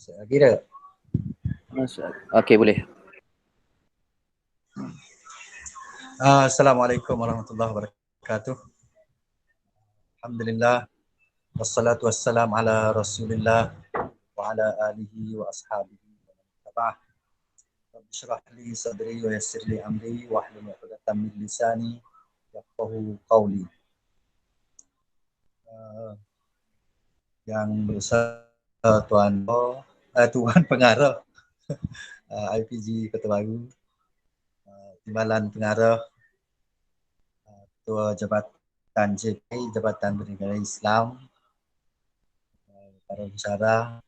Kira. Okey, boleh. Assalamualaikum warahmatullahi wabarakatuh. Alhamdulillah. Wassalatu wassalam ala rasulillah wa ala alihi wa ashabihi wa man taba'ah. Rabbi syrah li sadri wa yassir li amri wa hlul 'uqdatam min lisani yafqahu qawli. Yang besar Tuan Pengarah IPG Kota Baru, Timbalan Pengarah, Ketua Jabatan JP, Jabatan Bernegara Islam, para pensyarah,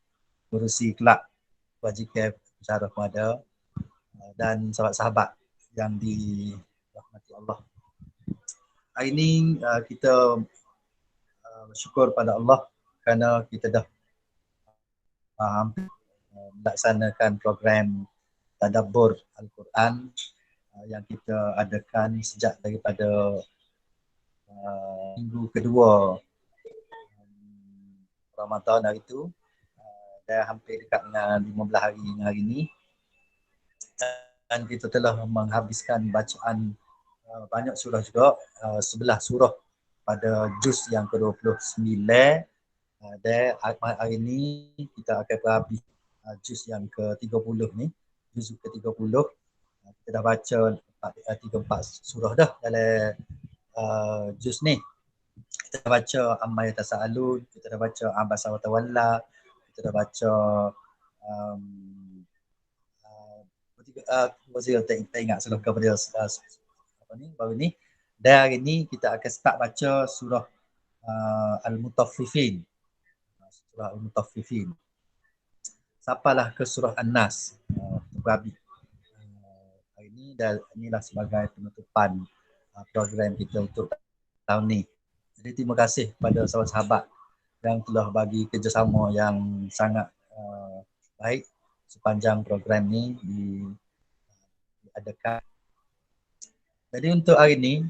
pengurusi kelab WJKF pensyarah pemuda dan sahabat-sahabat yang dirahmati Allah. Hari ini kita bersyukur pada Allah kerana kita dah hampir melaksanakan program tadabbur Al-Quran yang kita adakan sejak daripada minggu kedua Ramadan hari itu, dah hampir dekat dengan 15 hari hari ini, dan kita telah menghabiskan bacaan banyak surah juga, 11 surah pada juz yang ke-29, dan hari ini kita akan berhabis juz yang ke-30 ni, juz ke-30. Kita dah baca 3-4 surah dah dalam juz ni. Kita dah baca Amma Yatasaalun, kita dah baca Abasa wa Tawalla, kita dah baca tak ingat surah kepada baru ni. Dan hari ni kita akan start baca surah Al-Mutaffifin. Surah Al-Mutaffifin. Sampailah ke surah An-Nas, berabi. Hari ni dan inilah sebagai penutupan program kita untuk tahun ni. Jadi terima kasih kepada sahabat-sahabat yang telah bagi kerjasama yang sangat baik sepanjang program ni diadakan. Jadi untuk hari ni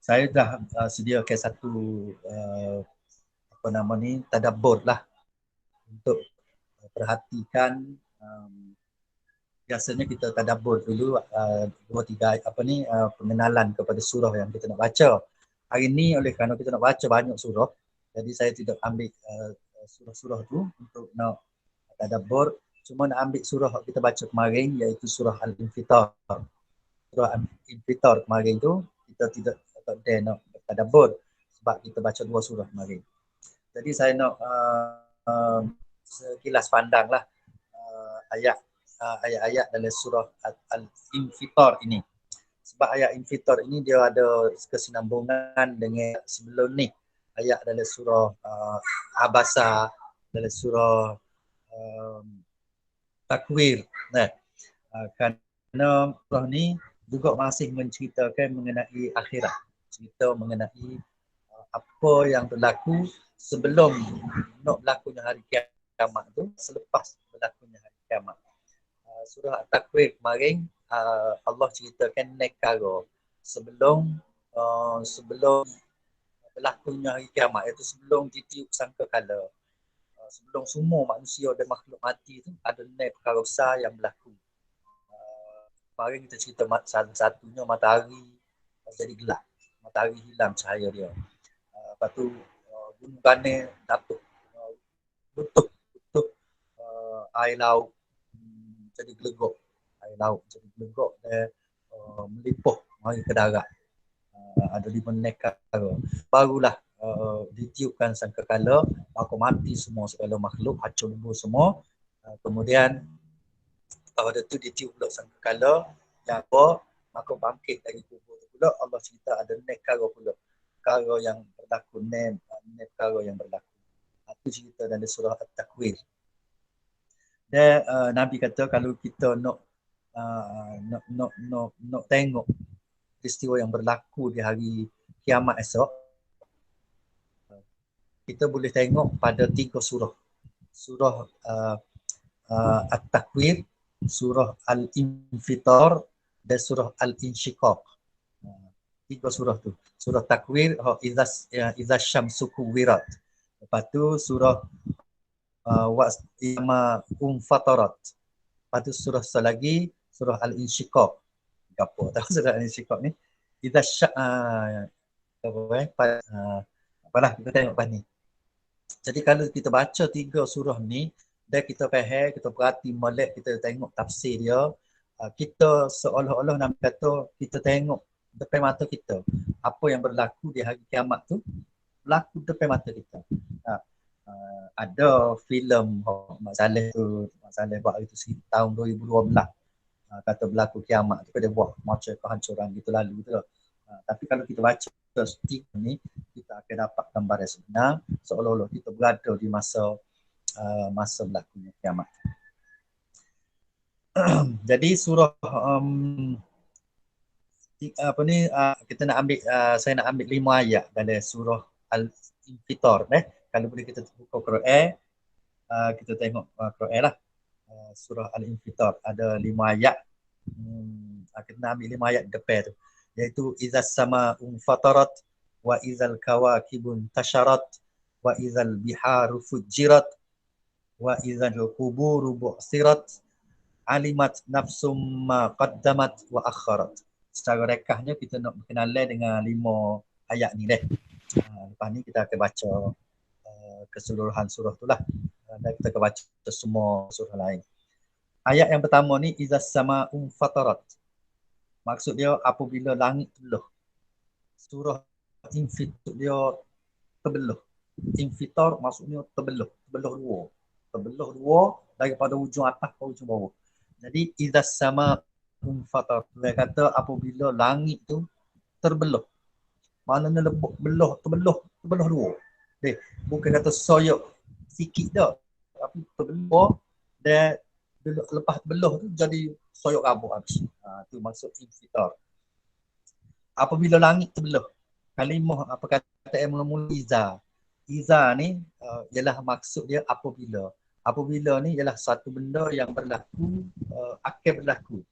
saya dah sediakan satu tadabbur lah untuk perhatikan. Biasanya kita tadabbur dulu 2-3 pengenalan kepada surah yang kita nak baca. Hari ni oleh kerana kita nak baca banyak surah, jadi saya tidak ambil surah-surah tu untuk nak tadabbur. Cuma nak ambil surah yang kita baca kemarin, iaitu surah Al-Infitar. Surah Al-Infitar kemarin tu kita tidak nak tadabbur sebab kita baca 2 surah kemarin. Jadi saya nak sekilas pandang lah ayat-ayat dalam surah Al-Infitar ini. Sebab ayat Infitar ini dia ada kesinambungan dengan sebelum ni. Ayat dalam surah Abasa, dalam surah Takwir. Kerana surah ni juga masih menceritakan mengenai akhirat. Cerita mengenai apa yang berlaku sebelum nak berlakunya hari kiamat tu, selepas berlakunya hari kiamat. Surah At-Takwir kemarin Allah ceritakan negara sebelum berlakunya hari kiamat, iaitu sebelum ditiup sangkakala, sebelum semua manusia dan makhluk mati tu ada perkara besar yang berlaku. Kemarin kita cerita salah satunya matahari jadi gelap, matahari hilang cahaya dia. Lepas tu gunung Ganes datuk, tutup air laut jadi gelegok, air laut jadi gelegok dan melipuh mari ke darat. Ada 5 negara. Barulah ditiupkan sangkakala, maka mati semua segala makhluk, hancur lebur semua. Kemudian pada tu ditiup pula sangkakala yang apa, maka bangkit dari kubur tu pula. Allah cerita ada negara pula, perkara yang berlaku, perkara yang berlaku. Itu cerita dalam surah At-Takwir. Dan Nabi kata kalau kita nak tengok peristiwa yang berlaku di hari kiamat esok, kita boleh tengok pada 3 surah. Surah At-Takwir, surah Al-Infitar dan surah Al-Insyiqaq. 3 surah tu. Surah Takwir, idza syamsu kuwirat. Lepas tu surah wa yama fatarat. Lepas tu surah lagi, surah Al-Insyiqaq. Gapo tahu surah Al-Insyiqaq ni? Idza apalah kita tengok pas ni. Jadi kalau kita baca 3 surah ni dan kita faham, kita perhati molek, kita tengok tafsir dia, kita seolah-olah nak kata kita tengok depan mata kita apa yang berlaku di hari kiamat tu berlaku depan mata kita. Ada filem Mak Saleh tu, Mak Saleh buat itu tahun 2012, kata berlaku kiamat tu, dia buat macam kehancuran gitu lalu tu. Tapi kalau kita baca tiga ni, kita akan dapat gambar yang sebenar, seolah-olah kita berada di masa masa berlakunya kiamat. Jadi surah apa ni, kita nak ambil, saya nak ambil 5 ayat dari surah Al-Infitar. Kalau boleh kita buka Quran, kita tengok Quran lah. Surah Al-Infitar ada 5 ayat. Kita nak ambil 5 ayat depan tu, iaitu izas sama'un fatarat wa izal kawakibun tasharat wa izal biharu fujirat wa izal quburu bu'sirat alimat nafsum ma qaddamat wa akharat. Secara rekahnya kita nak berkenalan dengan 5 ayat ni deh. Lepas ni kita akan baca keseluruhan surah tu lah. Dan kita akan baca semua surah lain. Ayat yang pertama ni izas sama'un fatarat. Maksud dia apabila langit terbelah. Surah Infitar dia terbelah. Infitar maksudnya terbelah. Terbelah dua. Terbelah dua daripada ujung atas ke ujung bawah. Jadi izas sama'un fatarat. Dia kata apabila langit tu terbelah. Maknanya terbelah dua. Bukan kata soyok sikit dah. Tapi terbelah dan lepas terbelah tu jadi soyok rabuk habis. Tu maksud infitar. Apabila langit terbelah. Kalimah apa kata yang mula-mula iza. Iza ni ialah maksud dia apabila. Apabila ni ialah satu benda yang berlaku, akan berlaku.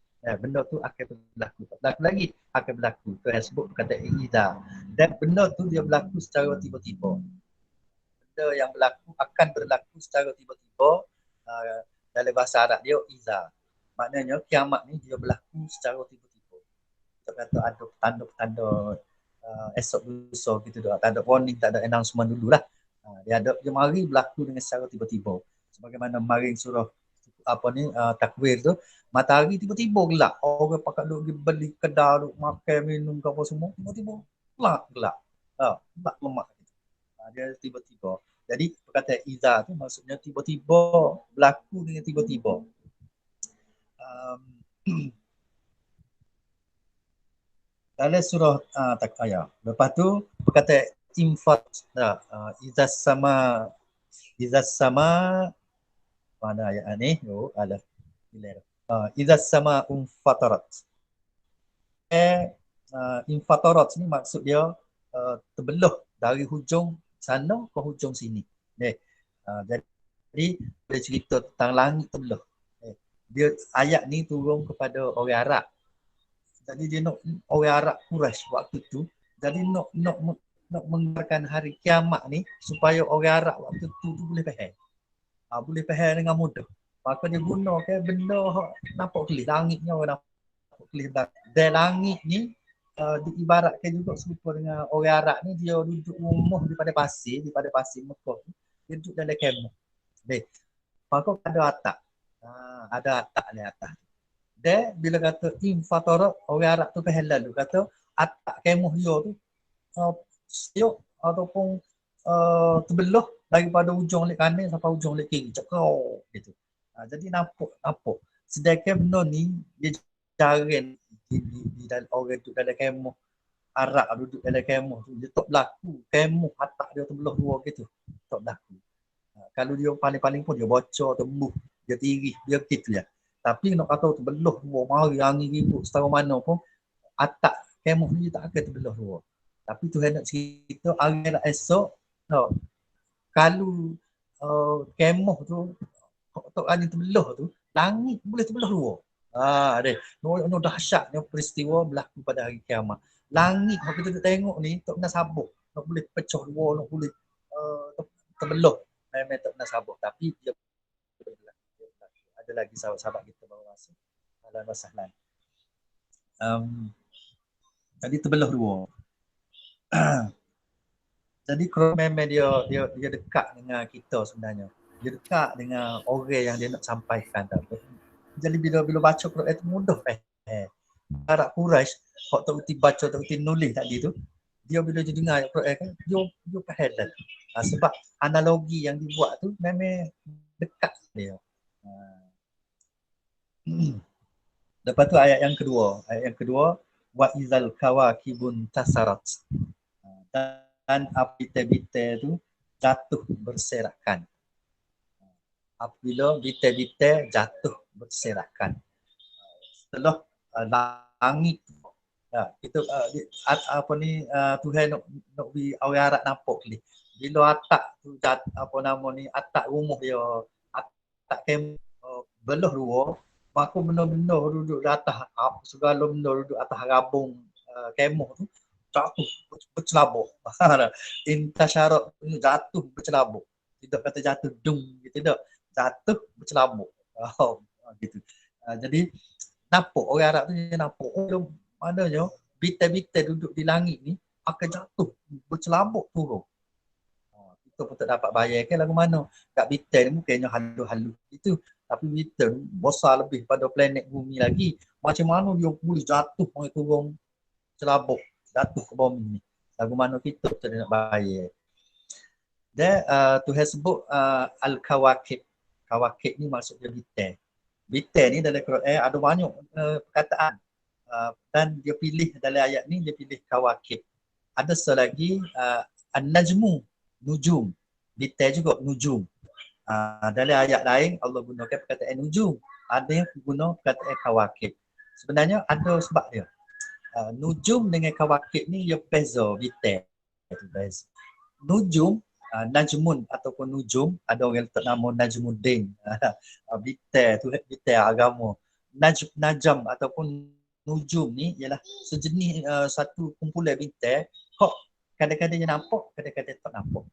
Benda tu akan berlaku. Berlaku lagi akan berlaku. Tu yang sebut kata iza. Dan benda tu dia berlaku secara tiba-tiba. Benda yang berlaku akan berlaku secara tiba-tiba. Dalam bahasa Arab dia iza. Maknanya kiamat ni dia berlaku secara tiba-tiba. Kita kata ada tanda-tanda esok lusa gitu dah. Tak ada warning, tak ada announcement dululah. Dia mari berlaku dengan secara tiba-tiba. Sebagaimana maring surah apa ni takwir tu, matahari tiba-tiba gelap. Orang pakat duk beli kedai, duk makan minum ke apa semua, tiba-tiba gelap. Gelap lemak gitu. Dia tiba-tiba. Jadi perkataan iza tu maksudnya tiba-tiba, berlaku dengan tiba-tiba. Dalam surah ayat. Lepas tu perkataan infat, izas sama mana ayat ni? Izas sama fatarat. Infatarat ni maksud dia terbelah dari hujung sana ke hujung sini. Jadi dia cerita tentang langit terbelah. Dia ayat ni turun kepada orang Arab. Jadi dia nak orang Arab Quraisy waktu tu, jadi nak menggambarkan hari kiamat ni supaya orang Arab waktu tu boleh faham. Boleh faham dengan mudah. Maka dia gunakan benda nampak kelih, langitnya orang nampak kelih. Dan langit ni diibaratkan juga serupa dengan orang Arab ni, dia duduk rumah di pada pasir Mekah. Dia duduk dalam kemah. Maka ada atap. Ada atap di atas. Dan bila kata infatara, orang Arab tu faham lalu kata atap kemah dia tu siuk ataupun terbelah daripada ujung lek kanan sampai ujung lek kiri. Cakau gitu. Jadi nampak. Sedangkan benda ni dia jarang di dalam orang duduk dalam kemah Arab duduk dalam kemah tu, dia tak berlaku kemah atap dia terbelah dua gitu. Tak berlaku. Kalau dia paling-paling pun dia bocor, tembus, dia tirih, dia gitu ya. Tapi nak kata terbelah dua, mari angin ribut setara mana pun, atap kemah ni tak akan terbelah dua. Tapi Tuhan nak cerita hari esok, kalau kemah tu tak angin terbelah tu, langit boleh terbelah dua. No dahsyatnya peristiwa berlaku pada hari kiamat. Langit kalau kita tengok ni tak kena sabuk, nak boleh pecah dua, nak boleh terbelah. memang tak pernah sabuk, tapi dia berlaku. Ada lagi sahabat-sahabat kita baru masuk dalam masalah. Jadi terbelah dua. Jadi kalau memang dia dekat dengan kita sebenarnya. Dia dekat dengan orang yang dia nak sampaikan. Jadi bila baca Quran itu mudah Arab Quraisy, hak tak erti baca, tak erti nulis tadi tu, dia bila dia dengar Quran kan, dia faham dah. Sebab analogi yang dibuat tu memang dekat dia. Lepas tu ayat yang kedua, wa izal kawakibun tasarat. Dan binte-binte tu jatuh berserakan. Apabila binte-binte jatuh berserakan. Setelah langit itu apa ni Tuhan nak bagi orang Arab nampak ni. Bila atak tu apa nama ni, atak rumah dia, atak kem belah dua, maka benda-benda duduk di atas segala benda duduk atas rabung kemah tu jatuh bercelabuk. Intasyarat jatuh bercelabuk. Tidak kata jatuh dung gitu, tidak. Jatuh bercelabuk. Gitu. Jadi nampak orang Arab tu dia nampak maknanya binte-binte duduk di langit ni akan jatuh bercelabuk turun. Kita pun tak dapat bayangkan lagu mana. Kat binte ni mungkinnya halus-halus itu, tapi binte ni besar lebih pada planet bumi lagi. Macam mana dia boleh jatuh turun celabuk, jatuh ke bumi ni. Lagu mana kita tak nak bayar. Dan Tuhan sebut Al-Kawakib. Kawakib ni maksudnya binte. Binte ni dalam Quran ada banyak perkataan. Dan dia pilih dalam ayat ni, dia pilih kawakib. Ada selagi an-najmu, nujum. Binte juga nujum. Dalam ayat lain Allah gunakan perkataan nujum. Ada yang guna perkataan kawakib. Sebenarnya ada sebab dia. Nujum dengan kawakib ni dia beza binte. Nujum, najmun ataupun nujum, ada orang letak nama Najmuddin. Binte tu binte agama. Najam ataupun nujum ni ialah sejenis satu kumpulan bintang. Kok kadang-kadang dia nampak, kadang-kadang tak nampak.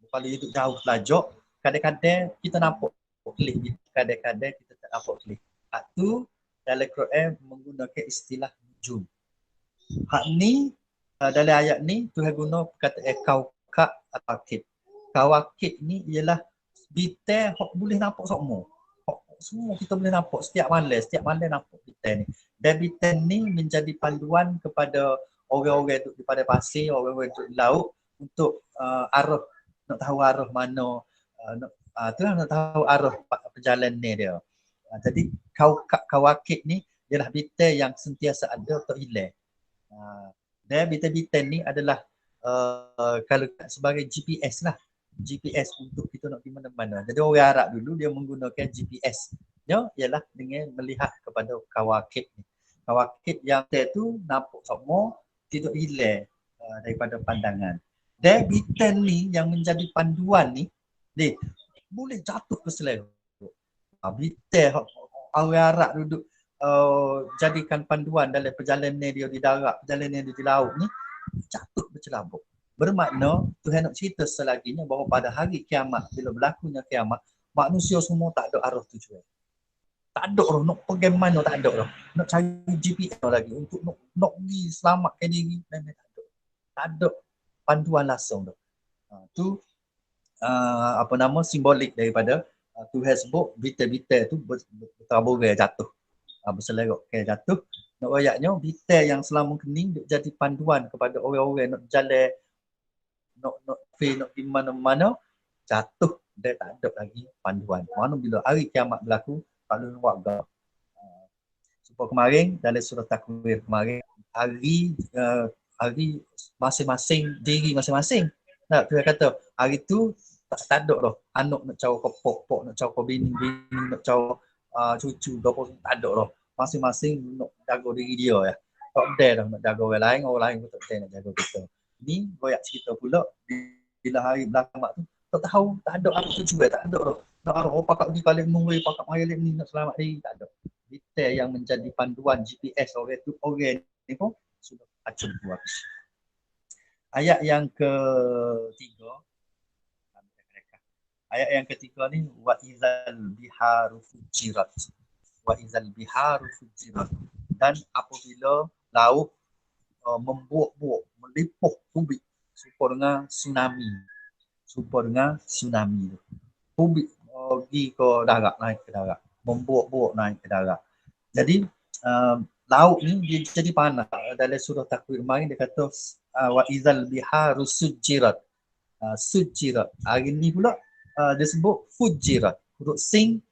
Kalau duduk jauh pelajak, kadang-kadang kita nampak kelih, kadang-kadang kita tak nampak kelih. Hak tu dalam Quran menggunakan istilah nujum. Hak ni dalam ayat ni Tuhan guna perkataan kaukab atau akib. Kawakib ni ialah bintang hak boleh nampak semua. Semua kita boleh nampak setiap malam nampak bintang ni. Dan bintang ni menjadi panduan kepada orang-orang duduk di padang pasir, orang-orang duduk di laut untuk arah, nak tahu arah mana, tu lah nak tahu arah perjalanan dia. Jadi kawakib ni ialah bintang yang sentiasa ada atau hilang. Dan bintang-bintang ni adalah kalau sebagai GPS lah. GPS untuk kita nak pergi mana-mana. Jadi orang Arab dulu dia menggunakan GPS. Dia ialah dengan melihat kepada kawakib ni. Kawakib yang tu nampak semua, tidak hilang daripada pandangan. Dan bintang ni yang menjadi panduan ni, dia boleh jatuh ke selera. Bintang orang Arab duduk jadikan panduan dalam perjalanan dia di darat, perjalanan dia di laut ni, jatuh bercelabuk. Bermakna Tuhan nak cerita selaginya bahawa pada hari kiamat, bila berlakunya kiamat, manusia semua tak ada arah tujuan. Tak ada orang nak pergi mana, tak ada orang. Nak cari GPS lagi untuk nak pergi selamatkan diri, memang tak ada. Tak ada panduan langsung tu. Tu apa nama simbolik daripada Tuhan sebut bintang-bintang tu bertaburan jatuh. Berselerok ke jatuh. Nak ayatnya bintang yang selama kening jadi panduan kepada orang-orang nak berjalan, nak pergi mana-mana, jatuh dan tak ada lagi panduan. Mana bila hari kiamat berlaku, tak ada warga. Sebab kemarin dalam surah Takwir kemarin, hari masing-masing, diri masing-masing. Nak dia kata hari tu tak ada dah. Anak nak cawa ke pok, nak cawa ke bini, nak cawa cucu, tak ada dah. Masing-masing nak jaga diri dia ya. Tak ada dah nak jaga orang lain pun tak ada nak jaga kita. Ni royak cerita pula bila hari belakang tu tak tahu, tak ada apa tujuan, tak ada dah. Nak arah pakak pergi kali mungwe, pakak mari ni nak selamat diri, tak ada. Detail yang menjadi panduan GPS orang ni pun sudah acun habis. Ayat yang ketiga, Ayat yang ketiga ni wa idzal biharu fujirat. Wa idzal biharu fujirat. Dan apabila laut membuak-buak, melipuh tubik serupa dengan tsunami. Serupa dengan tsunami tu. Tubik pergi ke darat, naik ke darat. Membuak-buak naik ke darat. Jadi laut ni dia jadi panas. Dalam surah Takwir kemarin dia kata wa idzal biharu sujirat. Sujirat. Hari ni pula dia sebut fujirat. Huruf sing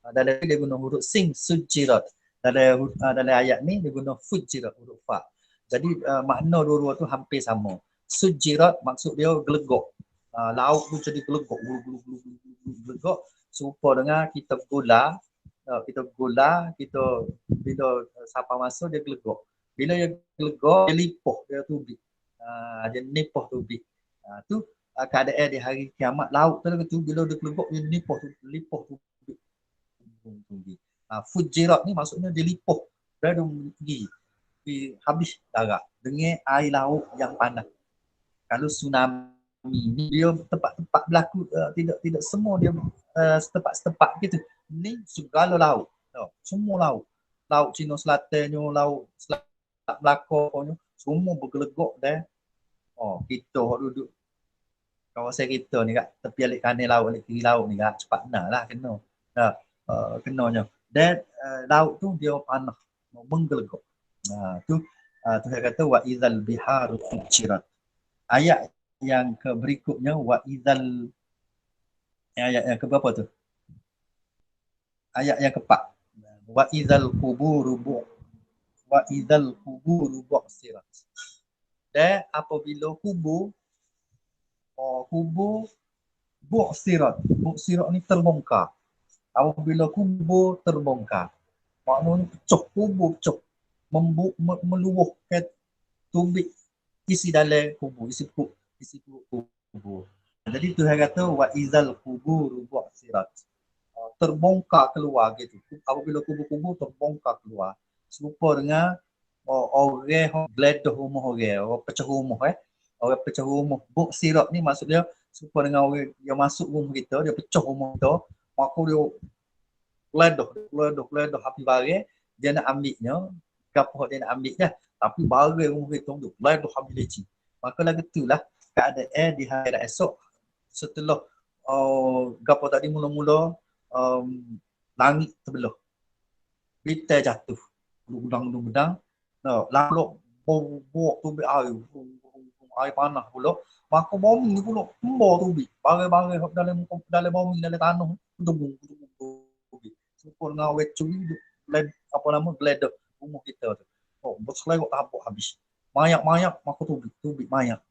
dalam dia guna huruf sing sujirat. Dalam ayat ni dia guna fujirat huruf fa. Jadi makna dua-dua tu hampir sama. Sujirat maksud dia gelegok. Laut tu jadi gelegok, gelegok serupa dengan kita gula, kita bila siapa masuk dia gelegok. Bila dia gelegok dia lipuh dia tubik. Dia nipuh tubik. Tu keadaan di hari kiamat laut tu bila dia gelegok dia lipuh tubik. Fujirat ni maksudnya dia lipuh. Dia pergi habis darat dengan air laut yang panas. Kalau tsunami ni dia tempat-tempat berlaku tidak semua dia setempat-setempat gitu. Ni segala laut. Semua laut. Laut Cina Selatannya, laut Selat Melaka semua bergelegok dah. Kita duduk kawasan kita ni kat tepi alik kanan laut, alik kiri laut ni kat cepat lah kena. Kenanya. Dan laut tu dia panas menggelegok. Tu Tuhan kata wa idzal biharu fujirat. Ayat yang berikutnya wa idzal ayat yang keberapa tu? Ayat yang keempat. Wa idzal quburu bu'sirat. Dan apabila kubur bu'sirat. Bu'sirat ni terbongkar. Apabila kubur terbongkar. Maknanya kubur pecah. Meluahkan tubik isi dalam kubur, isi kubur. Jadi Tuhan kata wa idzal quburu bu'sirat. Terbongkar keluar gitu. Apabila kubur-kubur terbongkar keluar. Serupa dengan orang geledah rumah orang pecah rumah Orang pecah rumah. Bu'sirat ni maksudnya serupa dengan orang yang masuk rumah kita, dia pecah rumah kita, maka dia geledah api barang, dia nak ambilnya, kapal dia nak ambil dah. Tapi barang rumah kita tu geledah ambil leci. Maka lagu itulah keadaan di hari esok setelah gapo tadi mula-mula langit terbelah. Bintang jatuh. Gudang-gudang. Lalu buak tubik air panas pula. Maka bumi ni pula embor tubik. Barang-barang dalam bumi, dalam tanah tubik. Serupa dengan orang curi geledah rumah kita tu. Berselerok habuk habis. Mayak maka tubik mayak.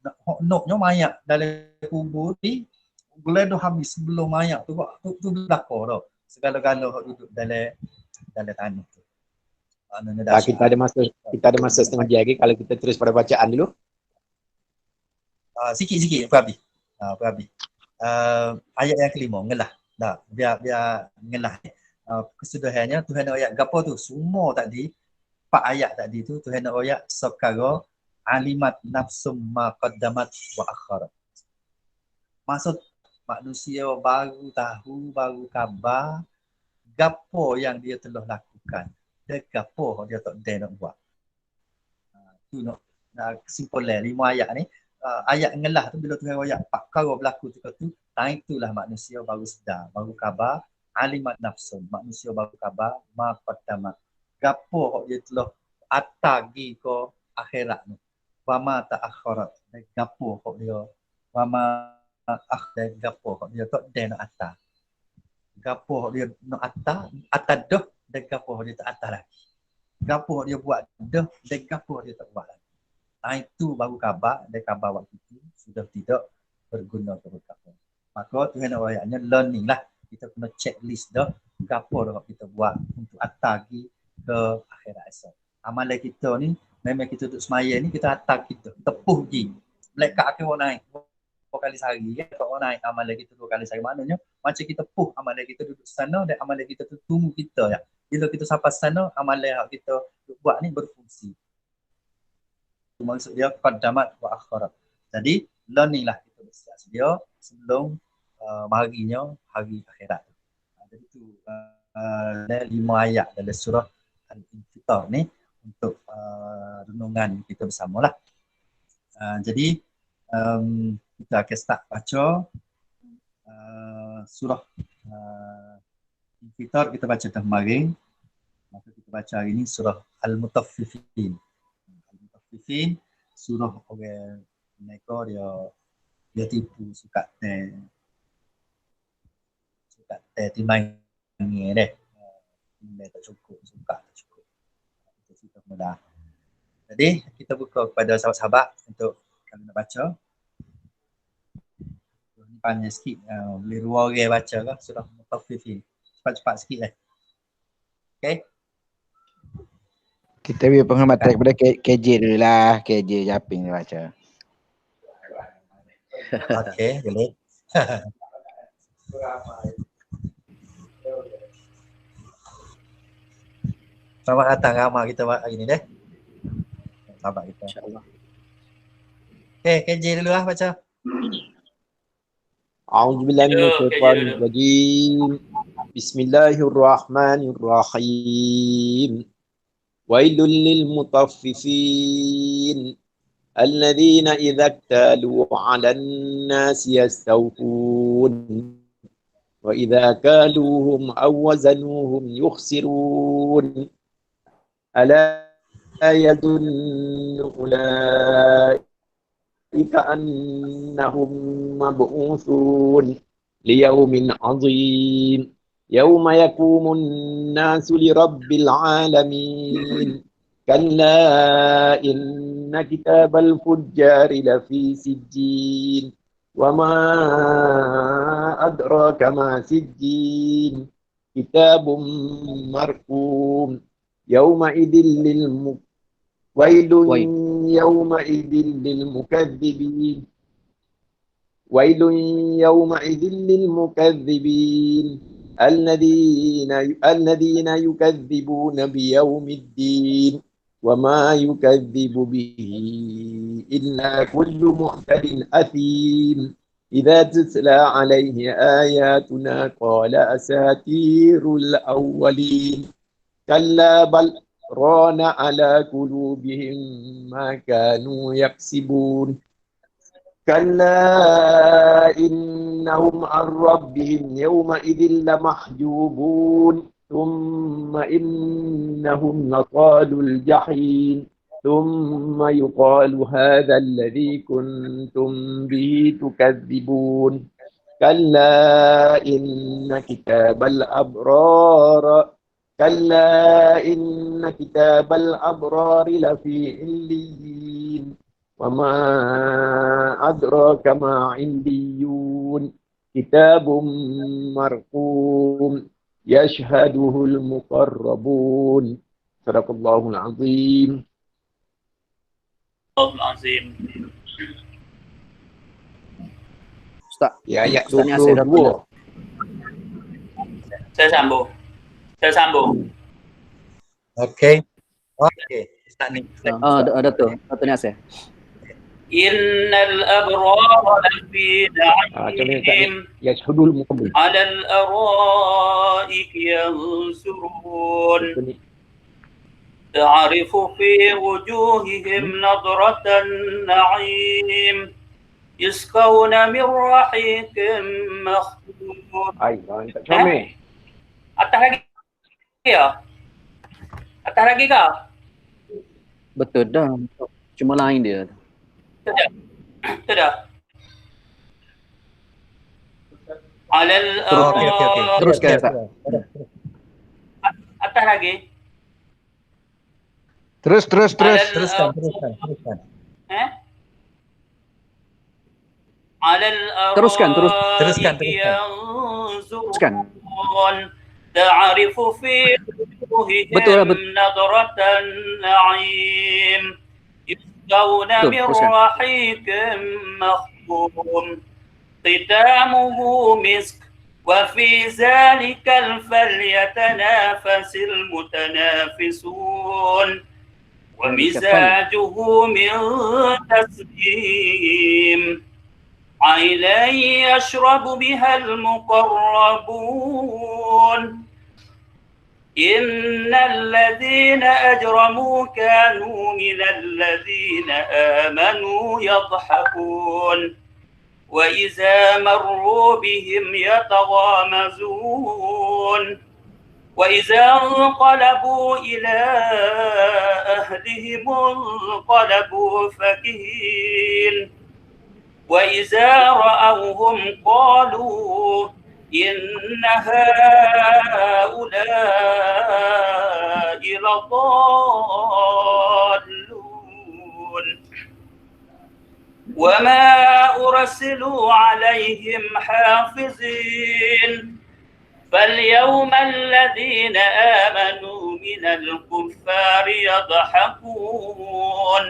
Noknya mayak dalam kubur ni geledah habis sebelum mayak tu belakang dah. Segala-gala duduk dalam tanah tu. Kita ada masa setengah jam lagi kalau kita terus pada bacaan dulu. Sikit-sikit habis. Ayat yang kelima ngelah. Dah biar ngelah. Kesudahannya Tuhan nak ayat gapo tu? Semua tadi 4 ayat tadi tu Tuhan nak ayat sekara alimat nafsum ma qaddamat wa akharat. Maksud manusia baru tahu, baru khabar gapo yang dia telah lakukan dan gapo dia tak ada nak buat. Tu nak kesimpulan 5 ayat ni. Ayat ngelah tu bila Tuhan ayat 4 perkara berlaku tu itulah manusia baru sedar, baru khabar alimat nafsum, manusia baru khabar ma qaddamat. Gapo dia telah atagi ke akhirat ni. Wa ma ta'akharat. Gapo dia wa ma dan gapo dia tak ada nak atas. Gapo dia nak atas dah dan gapo dia tak atas lagi. Gapo dia buat dah dan gapo dia tak buat lagi. Itu baru khabar dan khabar waktu itu sudah tidak berguna untuk gapo. Maka Tuhan ayatnya learning lah. Kita kena checklist dah gapo dah kita buat untuk atagi ke akhirat esok. Amalan kita ni memang kita duduk semaya ni kita atas kita tepuh pergi. Malaikat akan naik 2 kali sehari ya. Kalau naik amalan kita 2 kali sehari maknanya macam kita puh amalan kita duduk sana dan amalan kita tu tunggu kita ya. Bila kita sampai sana amalan yang kita buat ni berfungsi. Maksud dia qaddamat wa akharat. Jadi learning lah kita bersedia sebelum marinya hari akhirat. Jadi itu 5 ayat dalam surah Al-Infitar ni untuk renungan kita bersamalah. Jadi kita akan start baca surah Infitar. Kita baca dah kemarin. Maka kita baca hari ini surah Al-Mutaffifin. Al-Mutaffifin surah orang mereka dia tipu suka timai ni deh. Timai tak cukup, suka tak cukup. Itu cerita mudah. Jadi kita buka kepada sahabat-sahabat untuk kalau nak baca. Ni panjang sikit. Boleh 2 orang baca lah surah Mutaffifin. Cepat-cepat sikit lah. Okay. Kita beri penghormatan kepada KJ dulu lah. KJ Japing dia baca. Okey, boleh. Selamat datang ramai kita hari ni deh. Sahabat kita. InsyaAllah. Okey, KJ dulu lah baca. A'udzubillahi minasyaitonir rajim. Bismillahirrahmanirrahim. Wailul lil mutaffifin alladzina idza iktalu 'alan nasi yastawfun wa idza kaluhum aw wazanuhum yukhsirun ala yadunnu ulaika annahum mab'uthun liyaumin 'azim يوم يقوم الناس لرب العالمين كلا إن كتاب الفجار لفي سجين وما أدراك ما سجين كتاب مرقوم يومئذ ويل يومئذ للمكذبين ويل يومئذ للمكذبين الذين يكذبون بيوم الدين وما يكذب به إلا كل معتد أثيم إذا تتلى عليه آياتنا قال أساطير الأولين كلا بل ران على قلوبهم ما كانوا يكسبون كلا إنهم عن ربهم يومئذ لمحجوبون ثم إنهم لصالوا الجحيم ثم يقال هذا الذي كنتم به تكذبون كلا إن كتاب الأبرار لفي عليين وما أدراك ما عليون كتاب مرقوم يشهده المقربون صدق الله العظيم. Ustaz. Ya, ayat Ustaz ni asyik 22. Saya sambung. Okey. Okey. Ustaz ni. Dato' ni asyik. Innal abrara lafi na'im Yashhadul muqabbil. 'alal araiki yansurun ta'rifu fi wujuhihim nadratan na'im yusqawna min rahiqin makhtum. Ai, tak comel. Atas lagi ya? Atas lagi kah? Betul dah. Cuma lain dia. Tidak. Alal Okey. Teruskan, Ustaz. Atas lagi. Teruskan. Teruskan. Alal Teruskan. تعرف في وجوههم نظرة النعيم يسقون من رحيق مختوم ختامه مسك وفي ذلك فليتنافس المتنافسون ومزاجه من تسليم عينا يشرب بها المقربون إن الذين أجرموا كانوا من الذين آمنوا يضحكون وإذا مروا بهم يتغامزون وإذا انقلبوا إلى أهلهم انقلبوا فكهين وإذا رأوهم قالوا إن هؤلاء لضالون وما أرسلوا عليهم حافظين فاليوم الذين آمنوا من الكفار يضحكون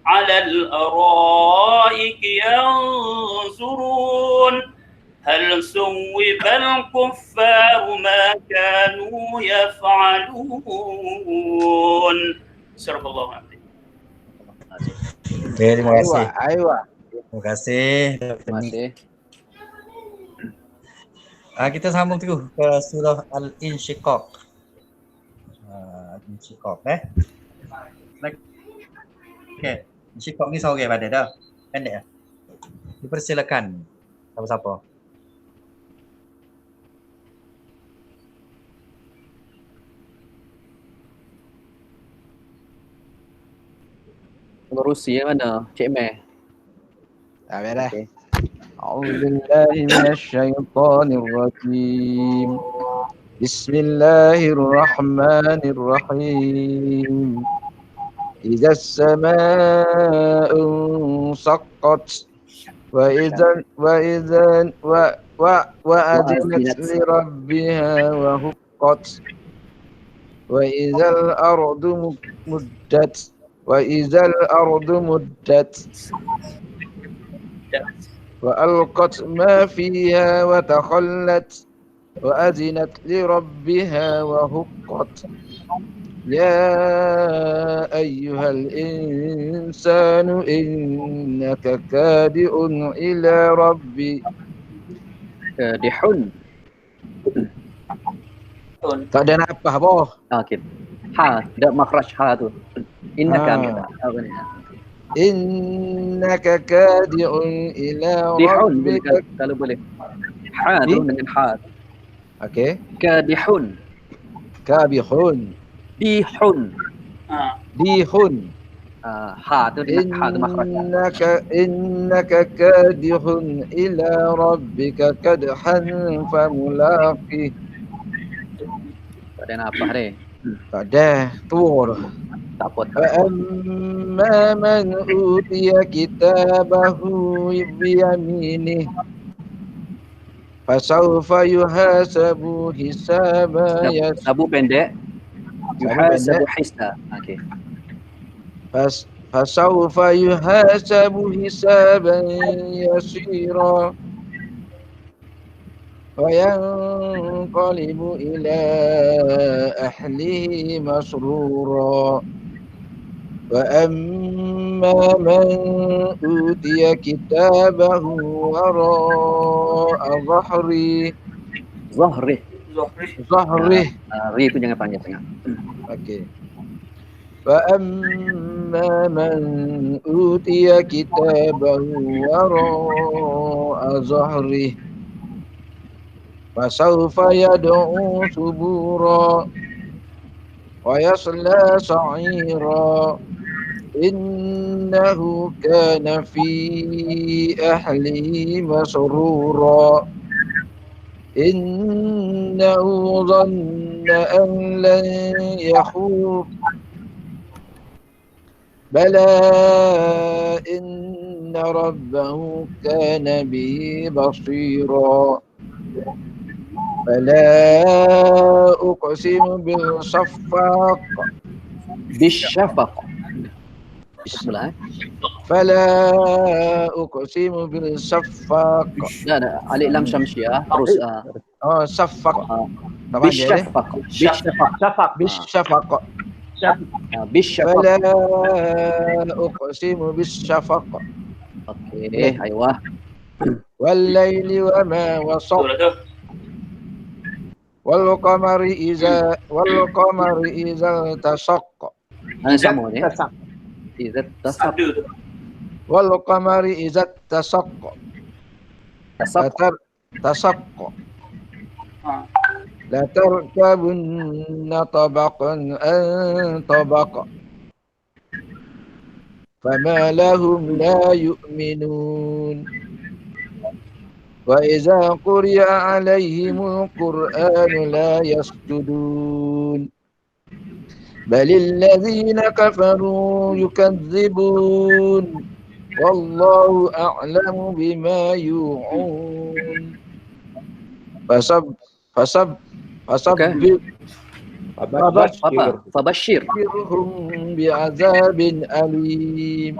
على الأرائك ينظرون هل ثوب الكفار ما كانوا يفعلون. صدق الله العظيم. Okay, terima kasih. Aywa. Terima kasih. Terima kasih. Kita sambung terus ke surah Al-Insyiqaq. Insyiqaq Okey, Insyiqaq ni sore pada dah. Pendek ah. Dipersilakan siapa-siapa. Merusi yang mana? Cik Meh. Tak payah dah. Okey. أعوذ بالله من الشيطان الرجيم بسم الله الرحمن الرحيم إذا السماء انشقت وأذنت لربها وحقت وإذا الأرض مدت وألقت ما فيها وتخلت وأذنت لربها وحقت يا أيها الإنسان إنك كادح إلى ربك Dihun. Tak ada nafas apa. Okey. Ha, tidak makhraj ha tu. Innaka apa ni? Innaka kadi'un ila Dihun rabbika. kalau boleh. Ha tu dengan ha. Okey. Kadihun. Kabihun. Dihun. Dihun. Ha tu dengan ha tu makhraj. Innaka kadihun ila rabbika kadhan famulaqih. Tak ada nafas ni. Tak ada. Tua dah. Tak apa. فأما من أوتي كتابه بيمينه فسوف يحاسب حسابا Sabu pendek. Yuhasabu hisab. Okey. فسوف يحاسب حسابا يسيرا وينقلب إلى أهله مسرورا وأما من أوتي كتابه وراء ظهره Ri tu jangan panjang sangat. Okey. فأما من أوتي كتابه وراء ظهره فسوف يدعو ثبورا ويصلى سعيرا إنه كان في أهله مسرورا إنه ظن أن لن يحور بلى إن ربه كان به بصيرا فلا أقسم بالصفاق Bisyafaq. Sebelah. فلا أقسم بالصفاق Dah alif lam syamsiah terus صفق طبعا bisyafaq. Syafaq. بالشفق Bisyafaq. فلا أقسم بالشفق Okey, aywa. والليل وما وسق Betul tu. والقمر إذا انتشق Sama ni. Tasak. Izzat tasab. Ada tu. والقمر إذا اتسق Tasab. تشق Ha. لتركبن طبقا عن طبق فما لهم لا يؤمنون وإذا قرئ عليهم القرآن لا يسجدون بل الذين كفروا يكذبون والله أعلم بما يوعون فصبر Apa? Fabashir. فبشرهم بعذاب أليم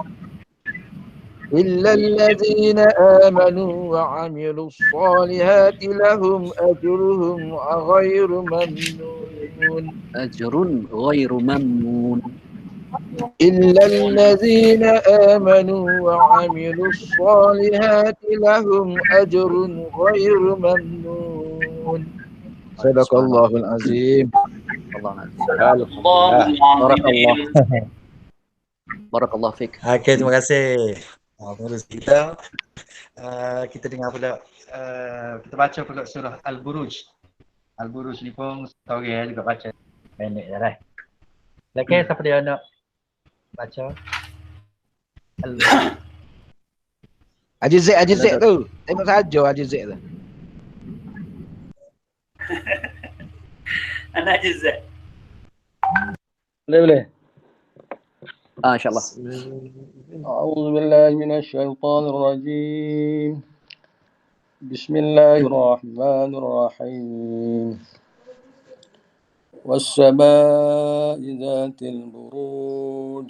إلا الذين آمنوا وعملوا الصالحات لهم أجرهم غير ممنون Ajrun ghairu mamnun. إلا الذين آمنوا وعملوا الصالحات لهم أجر غير ممنون صدق الله العظيم. Allah azim. Alhamdulillah. Barakallah fik. Okey, terima kasih. Pengurus kita. Kita dengar pula, kita baca pula surah Al-Buruj. Al-Buruj ni pun story juga baca. Pendek je lah. Okey, siapa dia nak baca? Haji Zaid tu. Tengok saja Haji Zaid tu. Anak Jazak. boleh. InsyaAllah. أعوذ بالله من الشيطان الرجيم. بسم الله الرحمن الرحيم. والسماء ذات البروج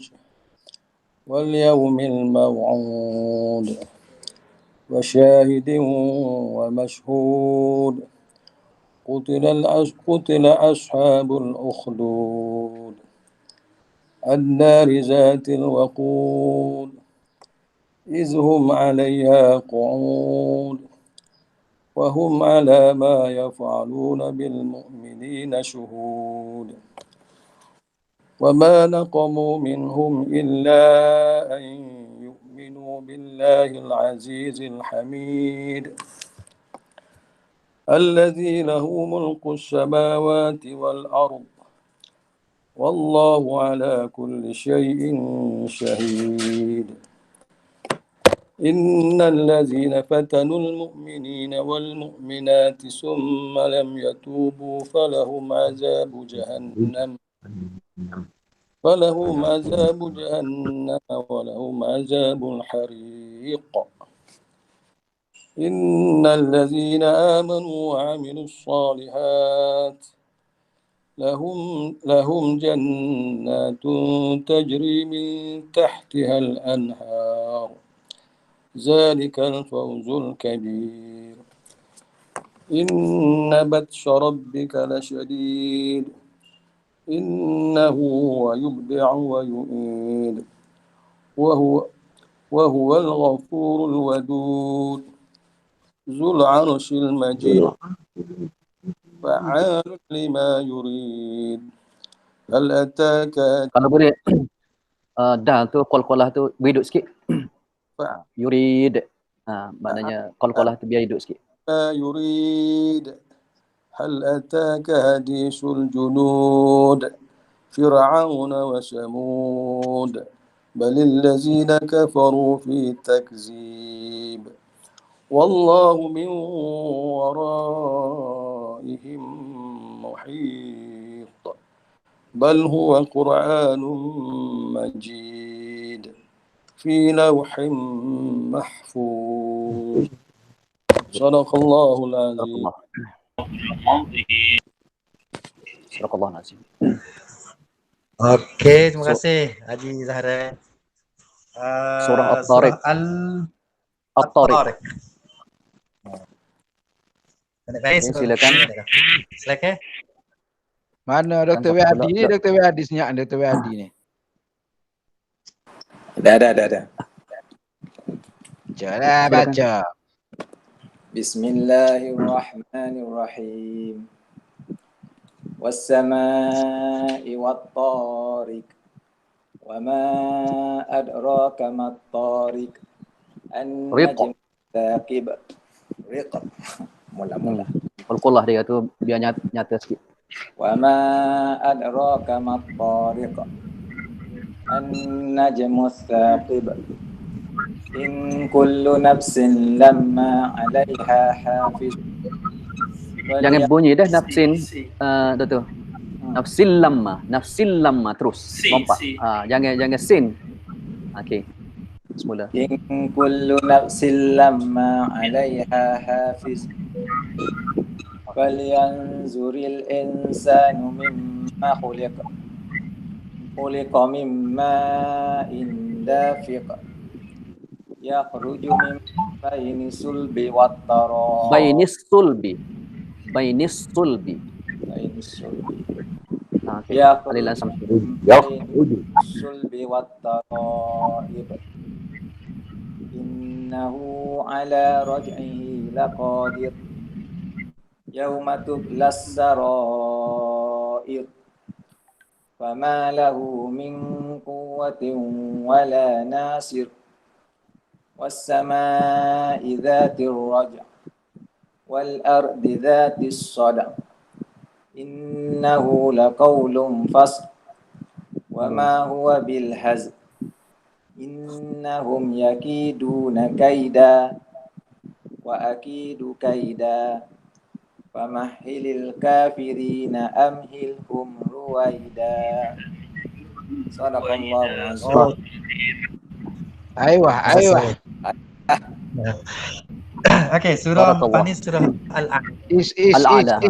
واليوم الموعود وشاهد ومشهود قتل أصحاب الأخدود النار ذات الوقود إذ هم عليها قعود وهم على ما يفعلون بالمؤمنين شهود وما نقموا منهم إلا أن يؤمنوا بالله العزيز الحميد الذي له ملك السماوات والأرض والله على كل شيء شهيد إن الذين فتنوا المؤمنين والمؤمنات ثم لم يتوبوا فلهم عذاب جهنم ولهم عذاب الحريق إن الذين آمنوا وعملوا الصالحات لهم جنات تجري من تحتها الأنهار ذلك الفوز الكبير إن بطش ربك لشديد إنه هو يبدع ويعيد وهو الغفور الودود ذو العرش المجيد فعال لما يريد هل أتاك Kalau boleh dal tu qalqalah tu hidup sikit. Yurid. Maknanya qalqalah tu biar hidup sikit. ما يريد هل أتاك حديث الجنود فرعون وثمود بل الذين كفروا في تكذيب والله من ورائهم محيط بل هو قرآن مجيد في لوح محفوظ صدق الله العظيم. Barakallah azim. Okey, terima kasih Haji Zahra. Surah At-Tariq. At-Tariq. Silakan. Silakan. Mana Dr. Wadi ni? Dr. Wadi senyap Dr. Wadi ni. Dah. Baca. Bismillahirrahmanirrahim. Was-samaa'i wat-tariq. Wa ma adraka mat-tariq. An-najm thaqib. Riq. Mula-mula. Qalqalah dia tu biar nyata sikit. Wa ma adraka mat-tariq. An-najmu thaqib. In kullu nafsin lamma 'alaiha hafiz. Jangan bunyi dah nafsin tu. Nafsil lamma terus lompat. Jangan sin. Okey. Semula. In kullu nafsin lamma 'alaiha hafiz. Falyanzuril insanu mimma khuliqa. Khuliqa mimma dafiq. Yakhruju min bainis sulbi wat-tarab. Bainis sulbi. Okey. Alilan samsul. Sulbi wat-tarab. Innahu ala raj'ihi laqadir. Yawma tublas sarair. Fama lahu min quwwatin wala nasir. Was-samaa'i dhatir raj' wal ardi dhatis sad'a. Innahu laqawlun fasl wa ma huwa bil hazl. Innahum yakiduna kaida wa akidu kaida. Famahhilil kafirina amhilhum ruwaida. Sadaqallahu azim. Aywa. Okey, surah apa ni? Surah Al-A'la. Al-A'la.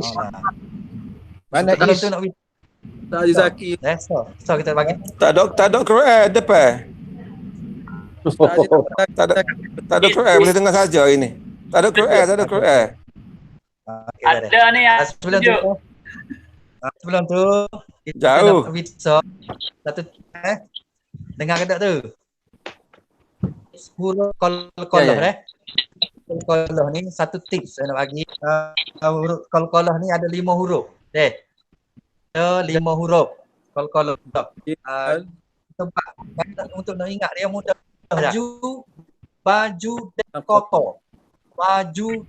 Mana Kalau is? tu nak Tak ada Zaki. so kita bagi. Tak ada Quran depan. Tak ada Quran, boleh dengar saja ini. Tak ada Quran. Ada ni yang Sebelum tu kita Jauh. nak so satu dengar ke tak tu? Huruf qalqalah qalqalah ni satu tips saya nak bagi. Huruf qalqalah ni ada 5 huruf. Ada 5 huruf qalqalah. Untuk nak ingat dia mudah. Baju dan kotor. Baju.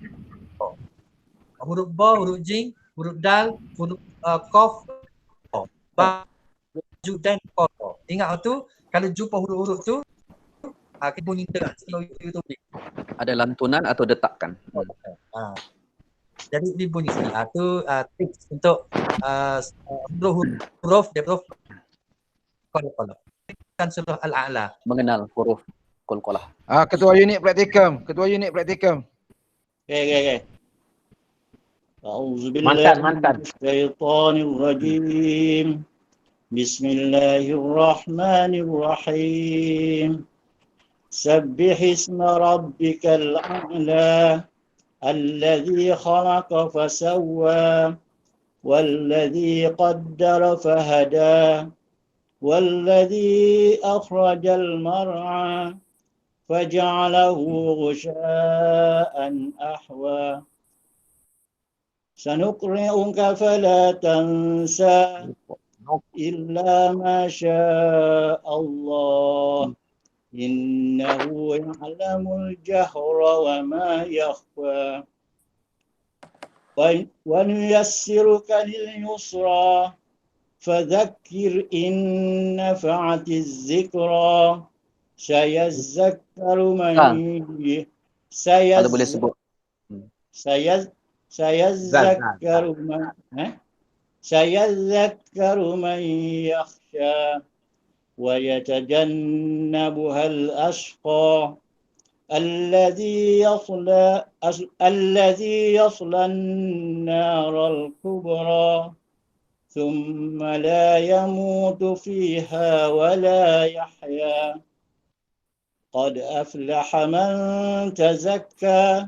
Huruf ba, huruf jim, huruf dal, huruf qaf. Baju dan kotor. Ingat tu kalau jumpa huruf-huruf tu kita bunyi dengar slow YouTube. Ada lantunan atau detakan. Jadi dibunyi sekali. Tu tips untuk huruf dia huruf qalqalah. Kan surah Al-A'la. Mengenal huruf qalqalah. Ketua unit praktikum. Okay. A'udzu billahi minasyaitonir rajim. Bismillahirrahmanirrahim. Sabbih isma rabbikal a'la alladhi khalaqa fasawwa walladhi qaddara fahada والذي أخرج المرعى فجعله غشاء أحوى سنقرئك فلا تنسى إلا ما شاء الله إنه يعلم الجهر وما يخفى ونيسرك لليسرى فذكر إن نفعت الذكرى سيذكر من سيذكر من يخشى ويتجنبها الأشقى الذي يصلى النار الكبرى ثم لا يموت فيها ولا يحيا قد أفلح من تزكى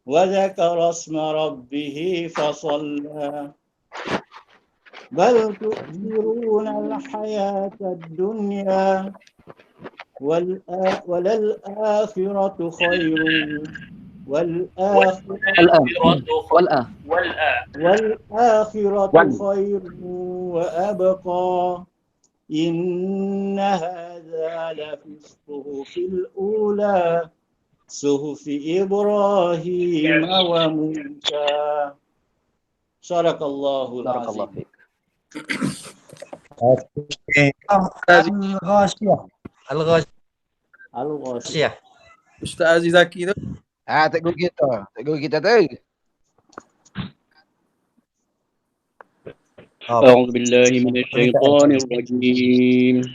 وذكر اسم ربه فصلى بل تؤثرون الحياة الدنيا وللآخرة خير والآخرة والآن خير وأبقى إن هذا لفي الصحف الأولى صحف إبراهيم وموسى صدق الله Barakallahu العظيم. fiik. Al-Ghashiyah. Al-Ghashiyah. Ustaz Aziz Zaki tu. Cikgu kita tu. أعوذ بالله من الشيطان الرجيم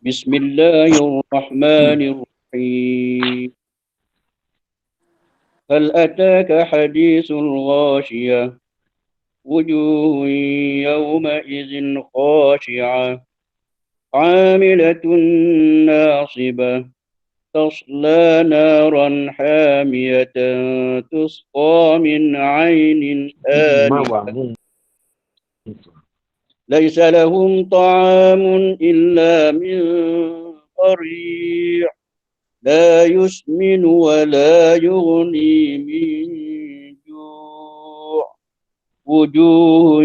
بسم الله الرحمن الرحيم هل أتاك حديث الغاشية وجوه يومئذ خاشعة عاملة ناصبة تصلى نارا حامية تسقى من عين آنية ليس لهم طعام إلا من ضريع لا يسمن ولا يغني من جوع وجوه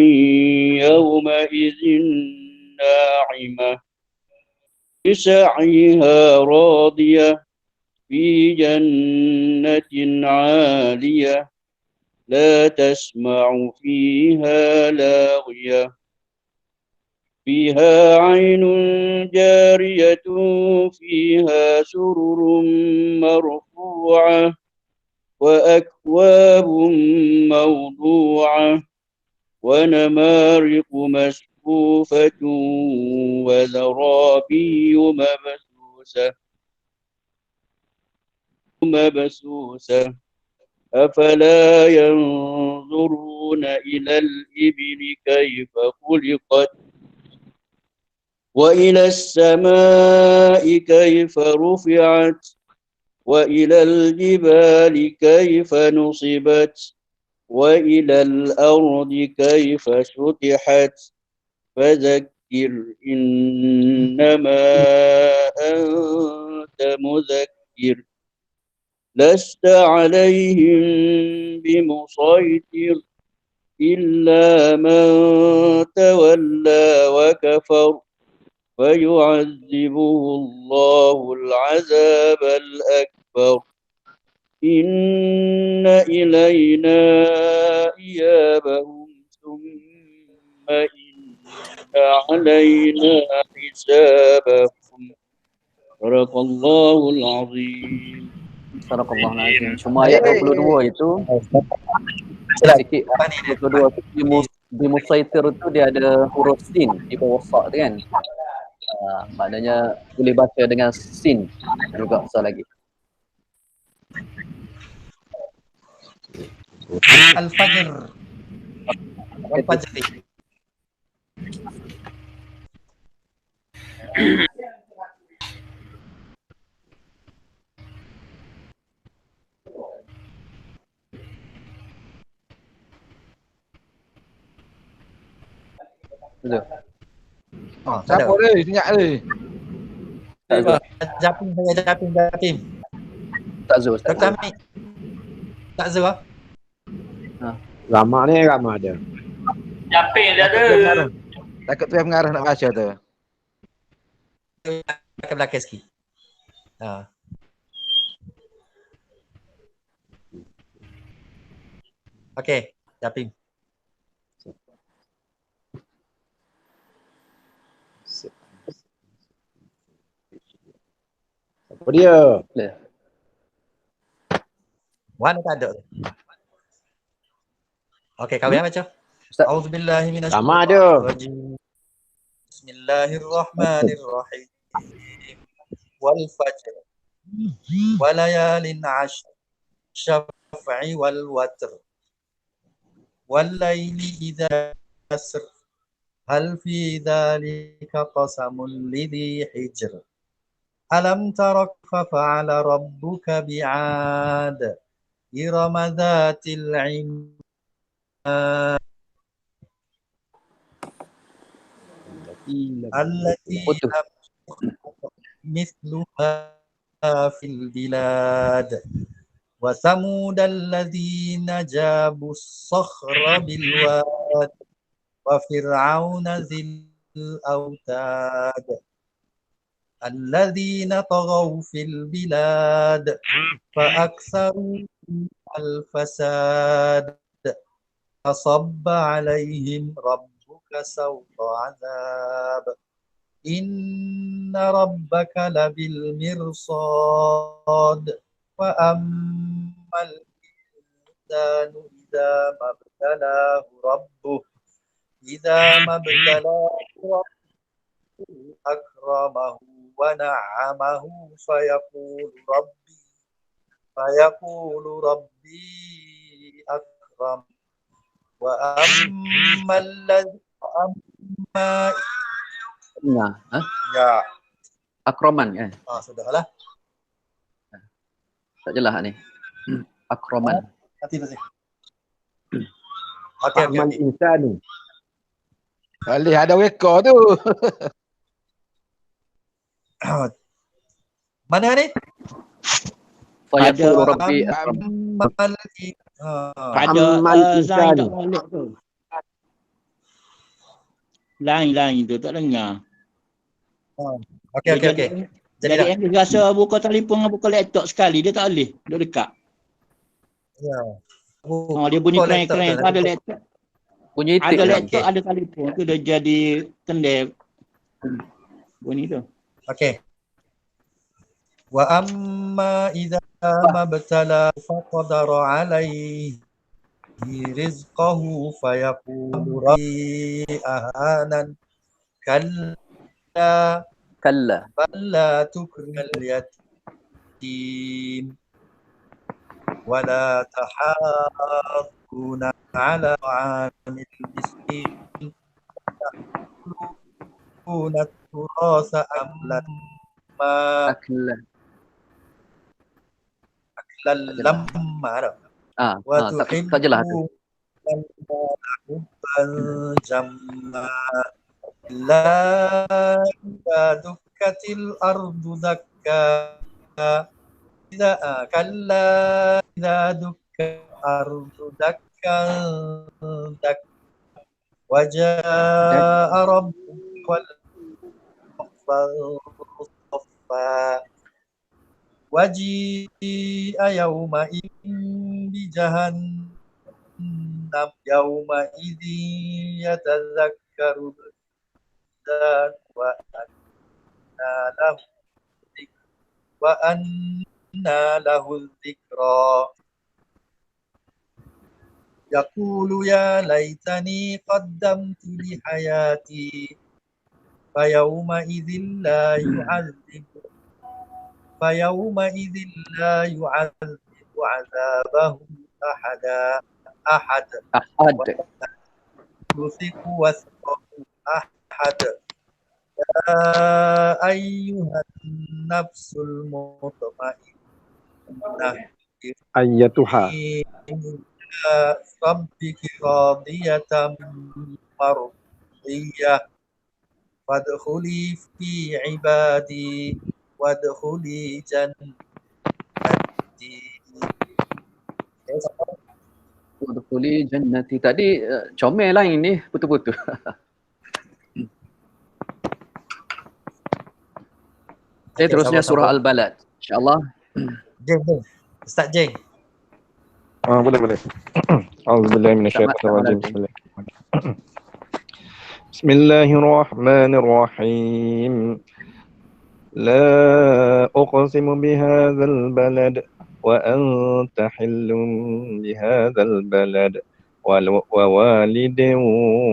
يومئذ ناعمة لسعيها راضية في جنة عالية لا تسمع فيها لاغية فيها عين جارية فيها سرر مرفوعة وأكواب موضوعة ونمارق مصفوفة وزرابي مبثوثة أفلا ينظرون إلى الإبل كيف خلقت وإلى السماء كيف رفعت وإلى الجبال كيف نصبت وإلى الأرض كيف سطحت فذكر إنما أنت مذكر لست عليهم بمسيطر إلا من تولى وكفر فيعذبه الله العذاب الأكبر إن إلينا إيابهم ثم إن علينا حسابهم صدق الله العظيم. Sadaqallahul azim. Cuma ayat 22 itu sikit 22 tu di Musaitir tu dia ada huruf sin di bawah sa' tu kan. Maknanya boleh baca dengan sin juga sah lagi. Al-Fajr. Al-Fajr. Betul. Siapa dia? Senyap dia. Japim. Tak Zul. Dr. Hamid. Tak Zul ah? Ramah ni ramah dia. Japing dia ada. Takut tu yang mengarah nak baca tu. Ke belakang sikit. Okey, Japim. Apa dia? Mana tak ada. Okey, kau yang baca. Auzubillahi minasyaitonirrajim. Bismillahirrahmanirrahim. Wal fajr. Walayalin 'ashr. Syaf'i wal watr. Wal laili idza asr. Hal fi dzalika qasamun lidhi hijr. Alam tara kaifa fa'ala rabbuka bi'ad. Irama dzatil 'imad. Allati lam mithluha fil bilad وثمود الذين جابوا الصخر بالواد وفرعون ذي الأوتاد الذين طغوا في البلاد فأكثروا الفساد فصب عليهم ربك سوط عذاب إن ربك لبالمرصاد وأما الإنسان إذا ما ابتلاه ربه أكرمه ونعمه فيقول ربي أكرم وأما الذي ya Akroman kan? Sudahlah. Tak jelas ni. Akroman. Nanti. Okey. Insani. Kali ada weka tu. Mana ni? Fayaqulu rabbi akram. Pada Zain tak balik tu. Lain tu tak dengar. Okey. Jadi yang dia rasa buka telefon dengan buka laptop sekali dia tak boleh duduk dekat. Ya. Dia bunyi keren-keren ada laptop. Bunyi ada laptop ada telefon tu dah jadi kendai bunyi tu. Okey. Wa amma idza mabtala faqadara alaihi rizqahu fayaqulu rabbi ahanan kalla balla tukrimal yatim wala tahadduna ala ta'amil miskin ta'kuluna turasa aklan lamma tak jelas tu. La dukkatil ardu dakka kalla idza dukkatil ardu dakkan wajaa rabbuka wal صفا وجيء يومئذ بجهنم يومئذ يتذكر الإنسان وأنى له الذكرى يقول يا ليتني قدمت لحياتي فيومئذ لا يعذب عذابه أحد يوثق وثقه أحد يا أيها النفس المطمئنة أيتها ربك راضية مرضية فادخلي في عبادي وادخلي جنتي. Wadkhuli jannati. Tadi comel lain ni putus-putus. Terusnya surah Al-Balad. InsyaAllah. Jeng. Ustaz Jeng. Boleh. A'udzubillahi minasyaitonir rajim. Bismillahirrahmanirrahim. La uqsimu bihadzal balad wa anta hillun bihadzal balad wa walidin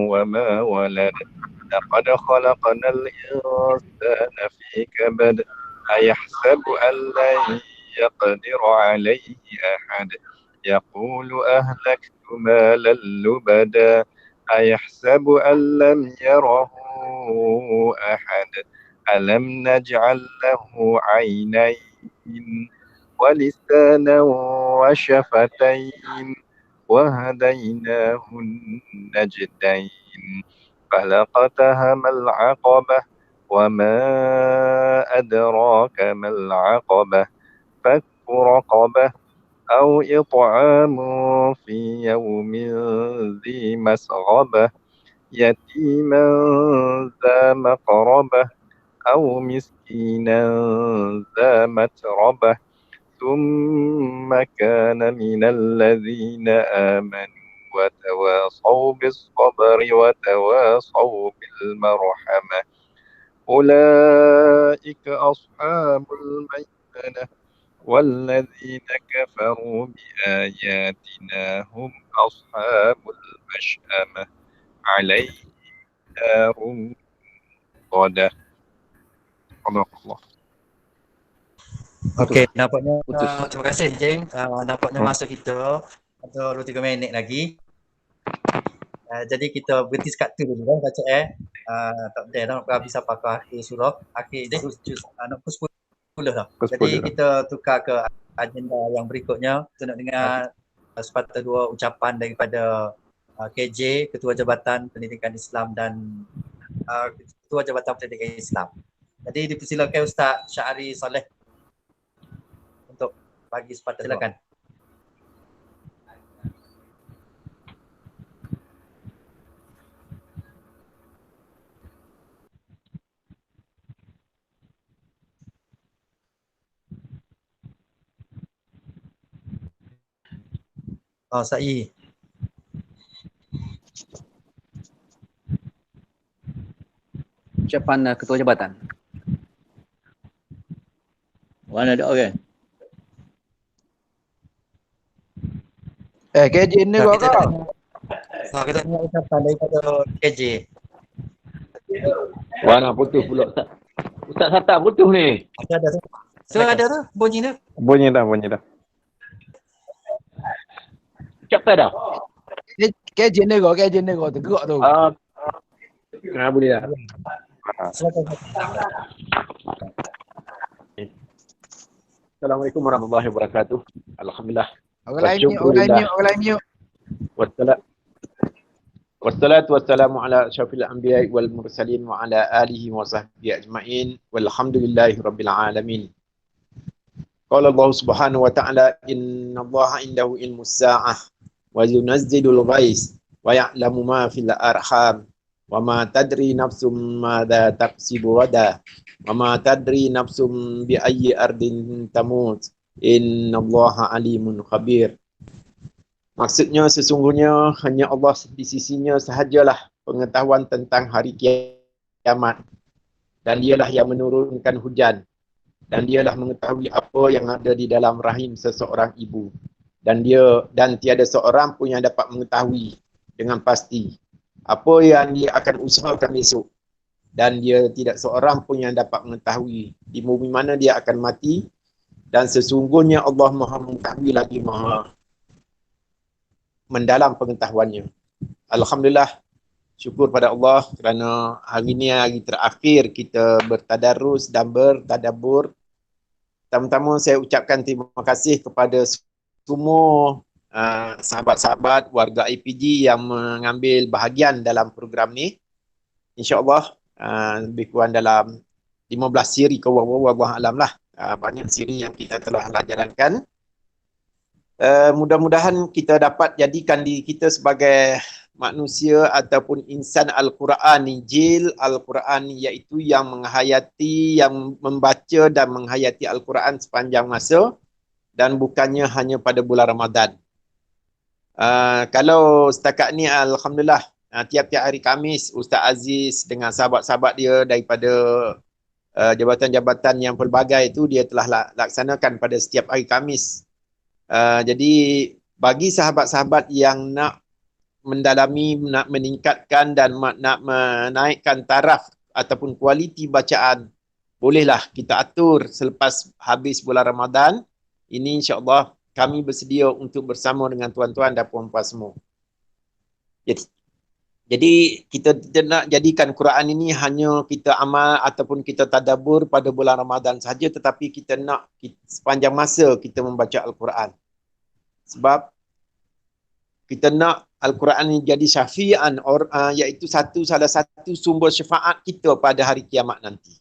wa ma walad. Laqad khalaqnal insana fi kabad ayahsabu an lan yaqdiru alayhi ahad yaqulu ahlaktu malan lubada أيحسب أن لم يره أحد ألم نجعل له عينين ولسانا وشفتين وهديناه النجدين فلقتهم العقبة وما أدراك ما العقبة فك رقبة أو إطعام في يوم ذي مسغبة يتيما ذا مقربة أو مسكينا ذا متربة ثم كان من الذين آمنوا وتواصوا بالصبر وتواصوا بالمرحمة أولئك أصحاب الميمنة والذين كفروا بآياتنا هم أصحاب المشأمة عليهم نار غدا. صدق الله. Okey, nampaknya Putus. terima kasih Jeng. Nampaknya masa kita ada 2-3 minit lagi. Jadi kita berhenti sekat tu dulu kan baca tak boleh nak habis sampai ke akhir surah. Akhir dia nak pukul 10 dah. Jadi kita tukar ke agenda yang berikutnya. Kita nak dengar sepatah dua ucapan daripada KJ, Ketua Jabatan Pendidikan Islam dan Ketua Jabatan Pendidikan Islam. Jadi dipersilakan Ustaz Syahri Saleh untuk bagi sepatah, silakan. Sa'i. Ucapan Ketua Jabatan. Mana ada orang? KJ ni kau Kita kau. kita dengar ucapan daripada KJ. Wah, nak putus pula Ustaz. Ustaz Satar putus ni. Ada tu. Ada tu bunyi tu. Bunyi dah. Ucapkan dah. KJ ni kau tegak tu. Boleh dah. Silakan. Assalamualaikum warahmatullahi wabarakatuh. Alhamdulillah. Orang lain mute. Wassalatu wassalamu ala asyrafil anbiya'i wal mursalin wa ala alihi wa sahbihi ajma'in walhamdulillahi rabbil alamin. Qala Allah subhanahu wa ta'ala inna Allah indahu ilmus sa'ah wa yunazzilul ghais wa ya'lamu ma fil arham wa ma tadri nafsum madza taksibu ghadan wa ma tadri nafsum bi ayyi ardin tamut innallaha alimun khabir. Maksudnya sesungguhnya hanya Allah di sisinya sahajalah pengetahuan tentang hari kiamat, dan dialah yang menurunkan hujan, dan dialah mengetahui apa yang ada di dalam rahim seseorang ibu, dan tiada seorang pun yang dapat mengetahui dengan pasti apa yang dia akan usahakan besok, dan dia tidak seorang pun yang dapat mengetahui di bumi mana dia akan mati, dan sesungguhnya Allah Maha mengetahui lagi Maha mendalam pengetahuannya. Alhamdulillah, syukur pada Allah kerana hari ini hari terakhir kita bertadarus dan bertadabbur. Pertama-tama saya ucapkan terima kasih kepada semua sahabat-sahabat warga IPG yang mengambil bahagian dalam program ni. InsyaAllah lebih kurang dalam 15 siri ke wallahu alam lah. Banyak siri yang kita telah jalankan. Mudah-mudahan kita dapat jadikan diri kita sebagai manusia ataupun insan Al-Quran, Injil Al-Quran, iaitu yang menghayati, yang membaca dan menghayati Al-Quran sepanjang masa dan bukannya hanya pada bulan Ramadan. Kalau setakat ni Alhamdulillah, tiap-tiap hari Khamis Ustaz Aziz dengan sahabat-sahabat dia daripada jabatan-jabatan yang pelbagai itu dia telah laksanakan pada setiap hari Khamis. Jadi bagi sahabat-sahabat yang nak mendalami, nak meningkatkan dan nak menaikkan taraf ataupun kualiti bacaan, bolehlah kita atur selepas habis bulan Ramadan. Ini insya-Allah kami bersedia untuk bersama dengan tuan-tuan dan puan-puan semua. Jadi kita tidak nak jadikan Quran ini hanya kita amal ataupun kita tadabbur pada bulan Ramadan sahaja, tetapi kita nak sepanjang masa kita membaca Al-Quran. Sebab kita nak Al-Quran ini jadi syafi'an, iaitu salah satu sumber syafaat kita pada hari kiamat nanti.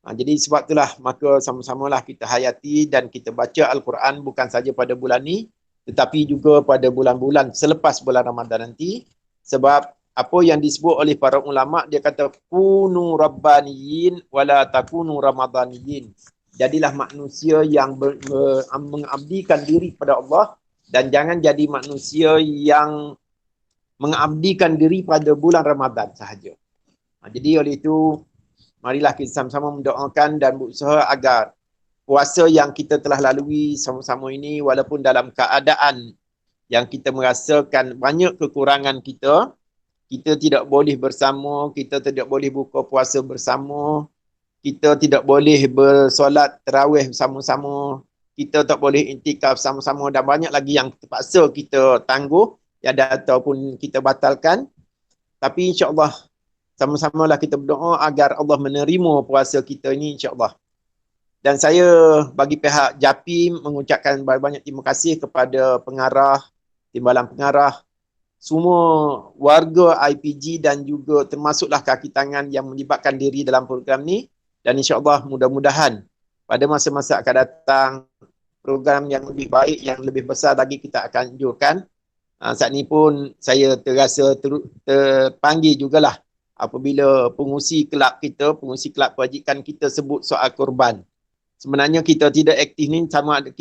Jadi sebab itulah maka sama-samalah kita hayati dan kita baca Al-Quran bukan saja pada bulan ni, tetapi juga pada bulan-bulan selepas bulan Ramadan nanti. Sebab apa yang disebut oleh para ulama, dia kata kunu rabbaniyin wala takunu ramadaniyin. Jadilah manusia yang mengabdikan diri kepada Allah dan jangan jadi manusia yang mengabdikan diri pada bulan Ramadan sahaja. Jadi oleh itu, marilah kita sama-sama mendoakan dan berusaha agar puasa yang kita telah lalui sama-sama ini, walaupun dalam keadaan yang kita merasakan banyak kekurangan kita, kita tidak boleh bersama, kita tidak boleh buka puasa bersama, kita tidak boleh bersolat tarawih bersama-sama, kita tak boleh intikaf sama-sama dan banyak lagi yang terpaksa kita tangguh ataupun kita batalkan. Tapi insya-Allah sama-samalah kita berdoa agar Allah menerima puasa kita ini insya-Allah. Dan saya bagi pihak JAPIM mengucapkan banyak terima kasih kepada pengarah, timbalan pengarah, semua warga IPG dan juga termasuklah kaki tangan yang melibatkan diri dalam program ni. Dan insya-Allah mudah-mudahan pada masa-masa akan datang program yang lebih baik, yang lebih besar lagi kita akan anjurkan. Saat ni pun saya terasa terpanggil jugalah apabila pengurusi kelab kita, pengurusi kelab kebajikan kita sebut soal korban. Sebenarnya kita tidak aktif ni sama ada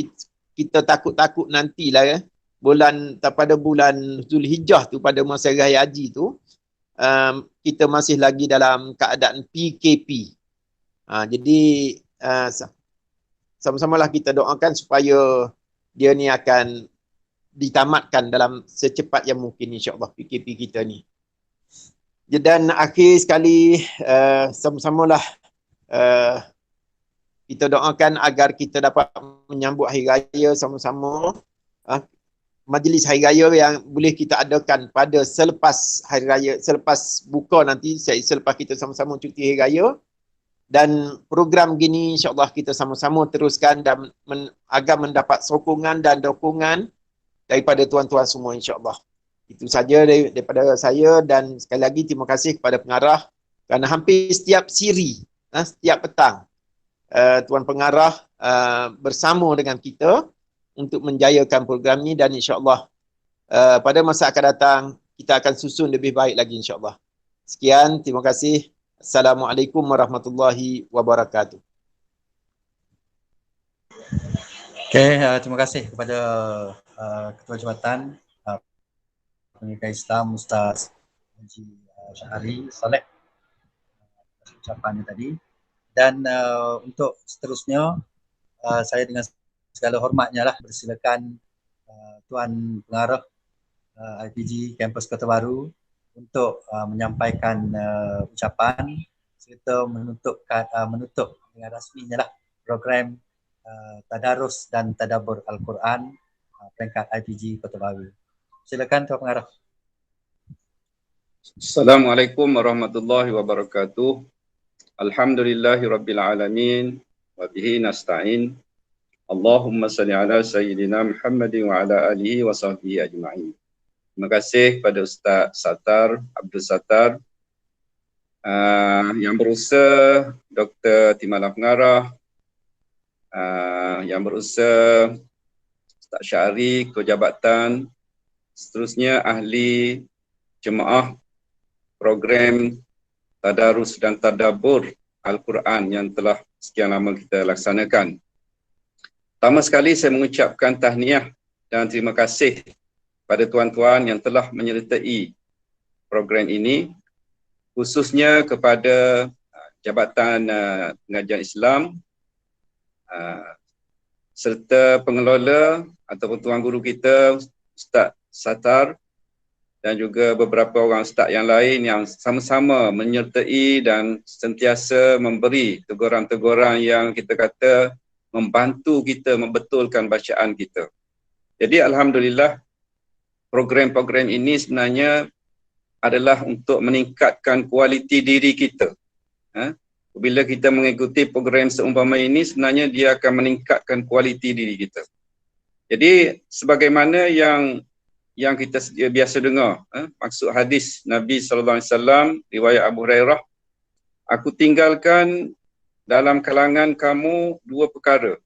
kita takut-takut nantilah pada bulan Zulhijjah tu, pada masa Raya Haji tu, kita masih lagi dalam keadaan PKP. Jadi sama-samalah kita doakan supaya dia ni akan ditamatkan dalam secepat yang mungkin insya-Allah PKP kita ni. Dan akhir sekali sama-samalah kita doakan agar kita dapat menyambut Hari Raya sama-sama. Majlis Hari Raya yang boleh kita adakan pada selepas Hari Raya, selepas buka nanti, selepas kita sama-sama cuti Hari Raya. Dan program gini insya-Allah kita sama-sama teruskan dan agar mendapat sokongan dan dukungan daripada tuan-tuan semua insya-Allah. Itu saja daripada saya dan sekali lagi terima kasih kepada pengarah kerana hampir setiap siri, setiap petang tuan pengarah bersama dengan kita untuk menjayakan program ni dan insya-Allah pada masa akan datang kita akan susun lebih baik lagi insya-Allah. Sekian, terima kasih. Assalamualaikum warahmatullahi wabarakatuh. Okey, terima kasih kepada Ketua Jabatan Pendidikan Islam Ustaz Haji Syahari Saleh ucapannya tadi. Dan untuk seterusnya saya dengan segala hormatnya lah persilakan Tuan Pengarah IPG Kampus Kota Baru untuk menyampaikan ucapan serta menutup dengan rasminya lah program Tadarus dan Tadabbur Al-Quran peringkat IPG Kota Baru. Silakan Tuan Pengarah. Assalamualaikum warahmatullahi wabarakatuh. Alhamdulillahirabbil alamin wa bihi nasta'in. Allahumma salli ala sayyidina Muhammadin wa ala alihi wa sahbihi ajma'in. Terima kasih kepada Ustaz Sattar, Abdul Sattar, yang berusaha Dr. Timbalan Pengarah, yang berusaha Ustaz Syahari, Ketua Jabatan, seterusnya ahli jemaah program Tadarus dan Tadabbur Al-Quran yang telah sekian lama kita laksanakan. Pertama sekali saya mengucapkan tahniah dan terima kasih pada tuan-tuan yang telah menyertai program ini, khususnya kepada Jabatan Pengajian Islam serta pengelola ataupun tuan guru kita Ustaz Sattar dan juga beberapa orang ustaz yang lain yang sama-sama menyertai dan sentiasa memberi teguran-teguran yang kita kata membantu kita membetulkan bacaan kita. Jadi alhamdulillah program-program ini sebenarnya adalah untuk meningkatkan kualiti diri kita. Bila kita mengikuti program seumpama ini, sebenarnya dia akan meningkatkan kualiti diri kita. Jadi sebagaimana yang kita biasa dengar, maksud hadis Nabi SAW, riwayat Abu Hurairah, aku tinggalkan dalam kalangan kamu dua perkara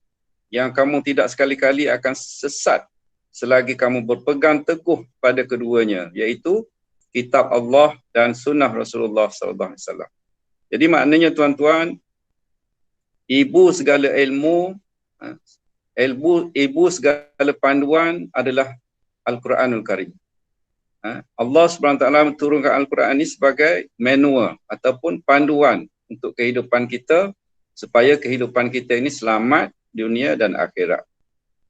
yang kamu tidak sekali-kali akan sesat selagi kamu berpegang teguh pada keduanya, iaitu kitab Allah dan sunnah Rasulullah SAW. Jadi maknanya tuan-tuan, ibu segala ilmu, ibu segala panduan adalah Al-Quranul Karim. Allah SWT turunkan Al-Quran ini sebagai manual ataupun panduan untuk kehidupan kita, supaya kehidupan kita ini selamat dunia dan akhirat.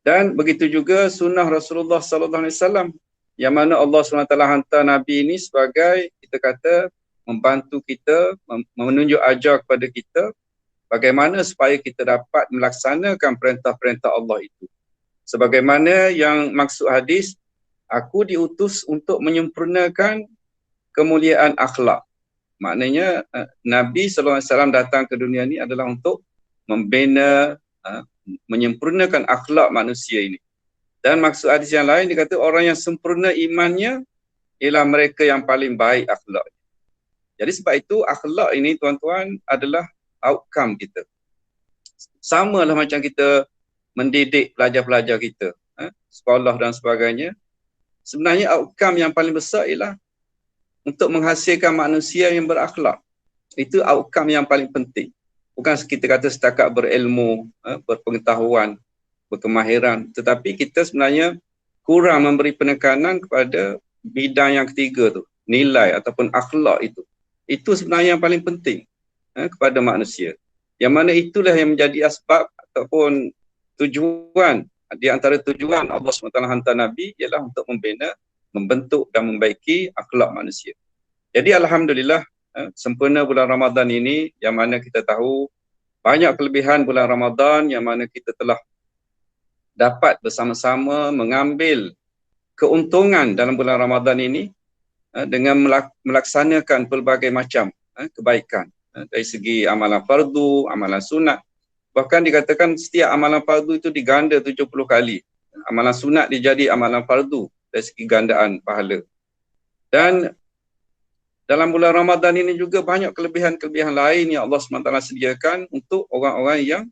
Dan begitu juga sunnah Rasulullah SAW, yang mana Allah SWT hantar Nabi ini sebagai, kita kata, membantu kita, menunjuk ajar kepada kita bagaimana supaya kita dapat melaksanakan perintah-perintah Allah itu. Sebagaimana yang maksud hadis, aku diutus untuk menyempurnakan kemuliaan akhlak. Maknanya Nabi SAW datang ke dunia ini adalah untuk membina, menyempurnakan akhlak manusia ini. Dan maksud hadis yang lain, dia kata orang yang sempurna imannya ialah mereka yang paling baik akhlak. Jadi sebab itu akhlak ini tuan-tuan adalah outcome kita. Sama lah macam kita mendidik pelajar-pelajar kita, sekolah dan sebagainya. Sebenarnya outcome yang paling besar ialah untuk menghasilkan manusia yang berakhlak. Itu outcome yang paling penting. Bukan kita kata setakat berilmu, berpengetahuan, berkemahiran, tetapi kita sebenarnya kurang memberi penekanan kepada bidang yang ketiga tu, nilai ataupun akhlak itu. Itu sebenarnya yang paling penting kepada manusia. Yang mana itulah yang menjadi asbab ataupun tujuan, di antara tujuan Allah SWT hantar Nabi ialah untuk membina, membentuk dan membaiki akhlak manusia. Jadi alhamdulillah, sempurna bulan Ramadan ini, yang mana kita tahu banyak kelebihan bulan Ramadan, yang mana kita telah dapat bersama-sama mengambil keuntungan dalam bulan Ramadan ini dengan melaksanakan pelbagai macam kebaikan dari segi amalan fardu, amalan sunat. Bahkan dikatakan setiap amalan fardu itu diganda 70 kali. Amalan sunat dijadi amalan fardu dari segi gandaan pahala. Dan dalam bulan Ramadan ini juga banyak kelebihan-kelebihan lain yang Allah SWT sediakan untuk orang-orang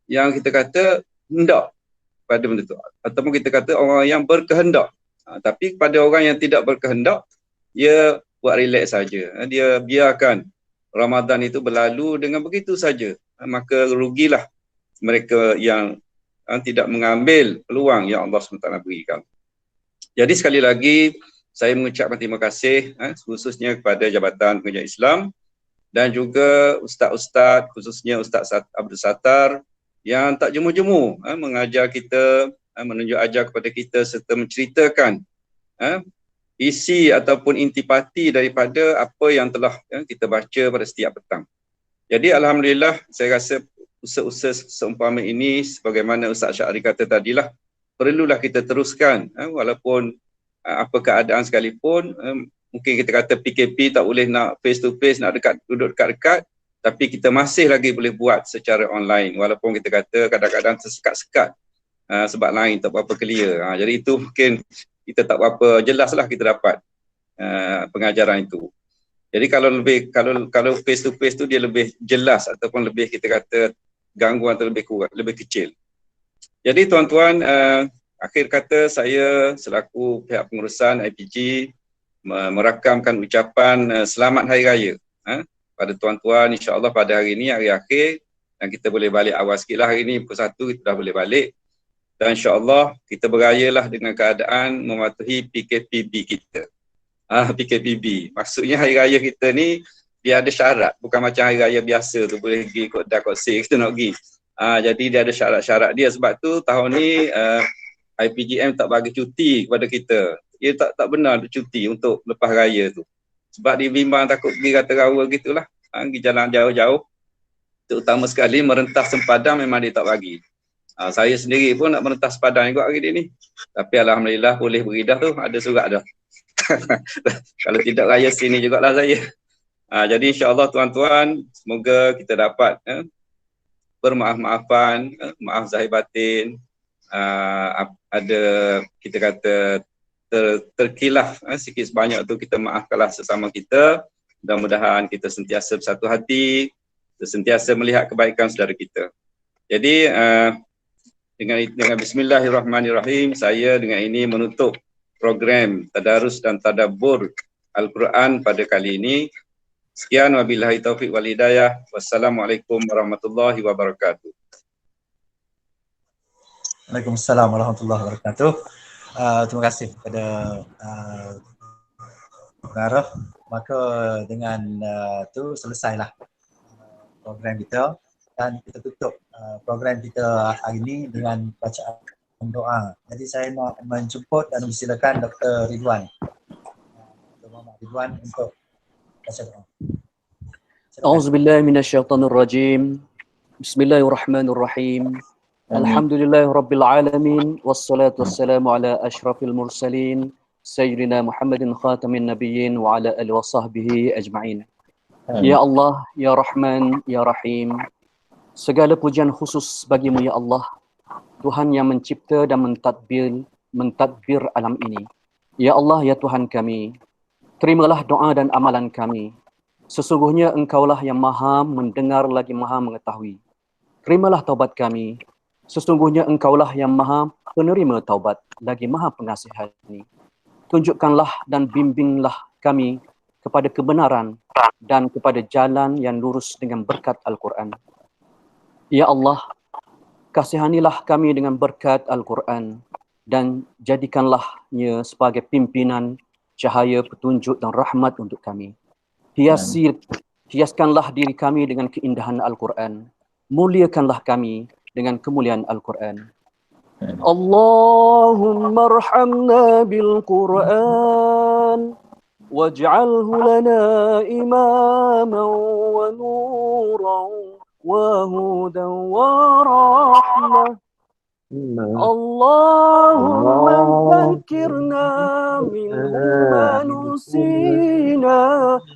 yang kita kata hendak pada benda itu. Ataupun kita kata orang yang berkehendak. Tapi pada orang yang tidak berkehendak, dia buat relax saja. Dia biarkan Ramadan itu berlalu dengan begitu saja. Maka rugilah mereka yang tidak mengambil peluang yang Allah SWT berikan. Jadi sekali lagi, saya mengucapkan terima kasih khususnya kepada Jabatan Pengajian Islam dan juga ustaz-ustaz, khususnya Ustaz Abdul Sattar yang tak jemu-jemu mengajar kita, menunjuk ajar kepada kita serta menceritakan isi ataupun intipati daripada apa yang telah kita baca pada setiap petang. Jadi alhamdulillah, saya rasa usaha-usaha seumpama ini sebagaimana Ustaz Syahri kata tadilah, perlulah kita teruskan walaupun apa keadaan sekalipun. Mungkin kita kata PKP tak boleh nak face to face, nak duduk dekat-dekat, tapi kita masih lagi boleh buat secara online walaupun kita kata kadang-kadang tersekat-sekat sebab lain tak berapa clear. Jadi itu mungkin kita tak berapa jelas lah kita dapat pengajaran itu. Jadi kalau face to face tu dia lebih jelas ataupun lebih kita kata gangguan tu lebih kurang, lebih kecil. Jadi tuan-tuan, akhir kata saya selaku pihak pengurusan IPG merakamkan ucapan selamat Hari Raya pada tuan-tuan. InsyaAllah pada hari ini, hari akhir, dan kita boleh balik awal sikit lah hari ini, pukul 1 kita dah boleh balik. Dan insyaAllah kita berayalah dengan keadaan mematuhi PKPB kita. PKPB, maksudnya hari raya kita ni dia ada syarat, bukan macam hari raya biasa tu boleh pergi kod dah kod sik kita nak pergi. Jadi dia ada syarat-syarat dia, sebab tu tahun ni IPGM tak bagi cuti kepada kita. Dia tak benar cuti untuk lepas raya tu. Sebab dia bimbang takut pergi kata rawa gitulah. Pergi jalan jauh-jauh. Terutama sekali merentas sempadan memang dia tak bagi. Saya sendiri pun nak merentas sempadan juga hari ni. Tapi alhamdulillah boleh beridah tu, ada surat dah. Kalau tidak raya sini jugalah saya. Jadi insya-Allah tuan-tuan, semoga kita dapat bermaaf-maafan, maaf zahir batin. Ada kita kata terkilaf sikit sebanyak tu kita maafkanlah sesama kita. Mudah-mudahan kita sentiasa bersatu hati, sentiasa melihat kebaikan saudara kita. Jadi dengan bismillahirrahmanirrahim, saya dengan ini menutup program tadarus dan tadabbur Al-Quran pada kali ini. Sekian, wabillahi taufiq wal hidayah. Wassalamualaikum warahmatullahi wabarakatuh. Waalaikumsalam warahmatullahi wabarakatuh. Terima kasih kepada pengarah. Maka dengan tu selesailah program kita, dan kita tutup program kita hari ini dengan bacaan doa. Jadi saya nak menjemput dan mempersilakan Dr. Ridwan. Dr. Muhammad Ridwan untuk baca doa. A'udzubillahi minasyaitonirrajim. Bismillahirrahmanirrahim. Alhamdulillahirabbil alamin wassalatu wassalamu ala asyrafil mursalin sayyidina Muhammadin khatamin nabiyyin wa ala alihi wasahbihi ajma'in. Ya Allah, ya Rahman, ya Rahim. Segala pujian khusus bagimu ya Allah, Tuhan yang mencipta dan mentadbir alam ini. Ya Allah, ya Tuhan kami, terimalah doa dan amalan kami. Sesungguhnya Engkaulah yang maha mendengar lagi maha mengetahui. Terimalah taubat kami. Sesungguhnya Engkaulah yang maha penerima taubat lagi maha pengasihani. Tunjukkanlah dan bimbinglah kami kepada kebenaran dan kepada jalan yang lurus dengan berkat Al-Quran. Ya Allah, kasihanilah kami dengan berkat Al-Quran dan jadikanlahnya sebagai pimpinan, cahaya, petunjuk dan rahmat untuk kami. Hiaskanlah diri kami dengan keindahan Al-Quran. Muliakanlah kami dengan kemuliaan Al-Quran. Allahumma arhamna bil-Quran waj'alhu lana imaman wa nuran wa hudan wa rahmah. Allahumma dzakirna minhu ma nusina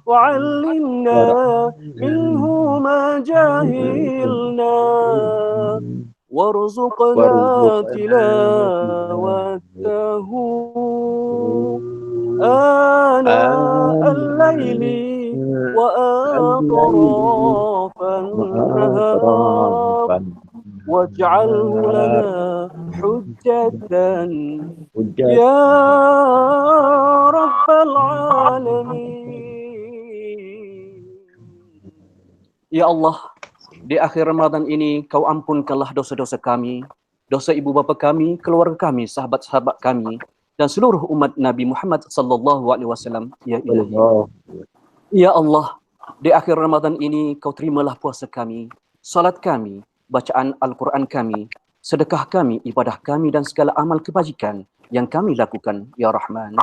wa 'allimna minhu ma jahilna warzuqna tilawatahu ana al-laili wa atrafan nahar waj'alhu lana hujjatan ya rabbal alamin. Ya Allah, di akhir Ramadan ini Kau ampunkanlah dosa-dosa kami, dosa ibu bapa kami, keluarga kami, sahabat-sahabat kami, dan seluruh umat Nabi Muhammad sallallahu alaihi wasallam. Ya Ilahi. Ya Allah, di akhir Ramadan ini Kau terimalah puasa kami, salat kami, bacaan Al-Quran kami, sedekah kami, ibadah kami dan segala amal kebajikan yang kami lakukan, Ya Rahman.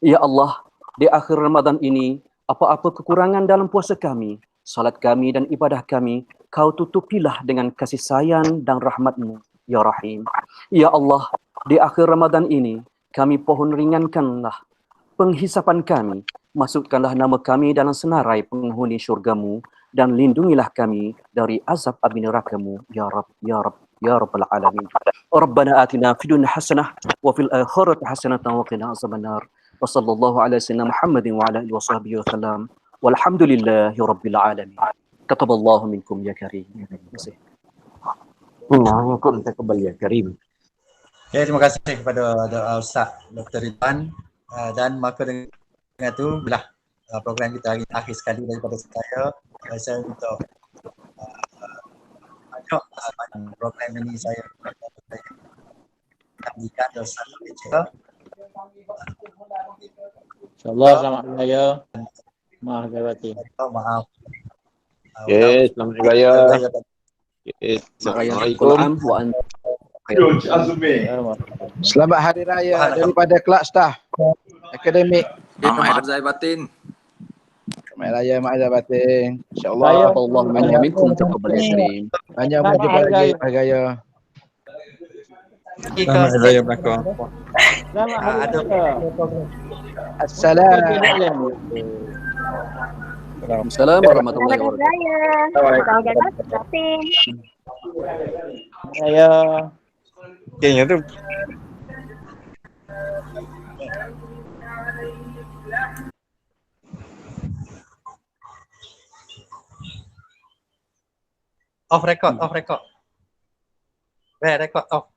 Ya Allah, di akhir Ramadan ini, apa-apa kekurangan dalam puasa kami, salat kami dan ibadah kami, Kau tutupilah dengan kasih sayang dan rahmat-Mu, Ya Rahim. Ya Allah, di akhir Ramadan ini, kami pohon ringankanlah penghisapan kami, masukkanlah nama kami dalam senarai penghuni syurga-Mu, dan lindungilah kami dari azab api neraka-Mu, Ya Rabb, Ya Rabb, Ya Rabbal Alamin. Rabbana atina fid dunya hasanah wa fil akhirati hasanah wa qina azabannar. Wa sallallahu ala sayyidina Muhammadin wa ala alihi wasahbihi wasallam. Walhamdulillahi rabbil alamin. Kataballahu minkum ya karim. Terima kasih. Minkum taqabbal ya karim. Okay, terima kasih kepada Ustaz Dr. Ridwan, dan maka dengan itu belah program kita hari akhir sekali daripada saya untuk program ini saya jika dosa juga. InsyaAllah selamat raya. Maaf Gawati. Maaf. Okay, selamat raya. Assalamualaikum. Selamat hari raya daripada kelab staff akademik. Selamat hari batin. Selamat raya mak azab batin. Insya-Allah Allah banyak minkum taqabbal ya karim. banyak berjumpa lagi hari raya. Selamat hari raya belakang. Selamat hari raya. Assalamualaikum. Assalamualaikum warahmatullahi wabarakatuh. Raya. Kayaknya tu. Off record. Record off.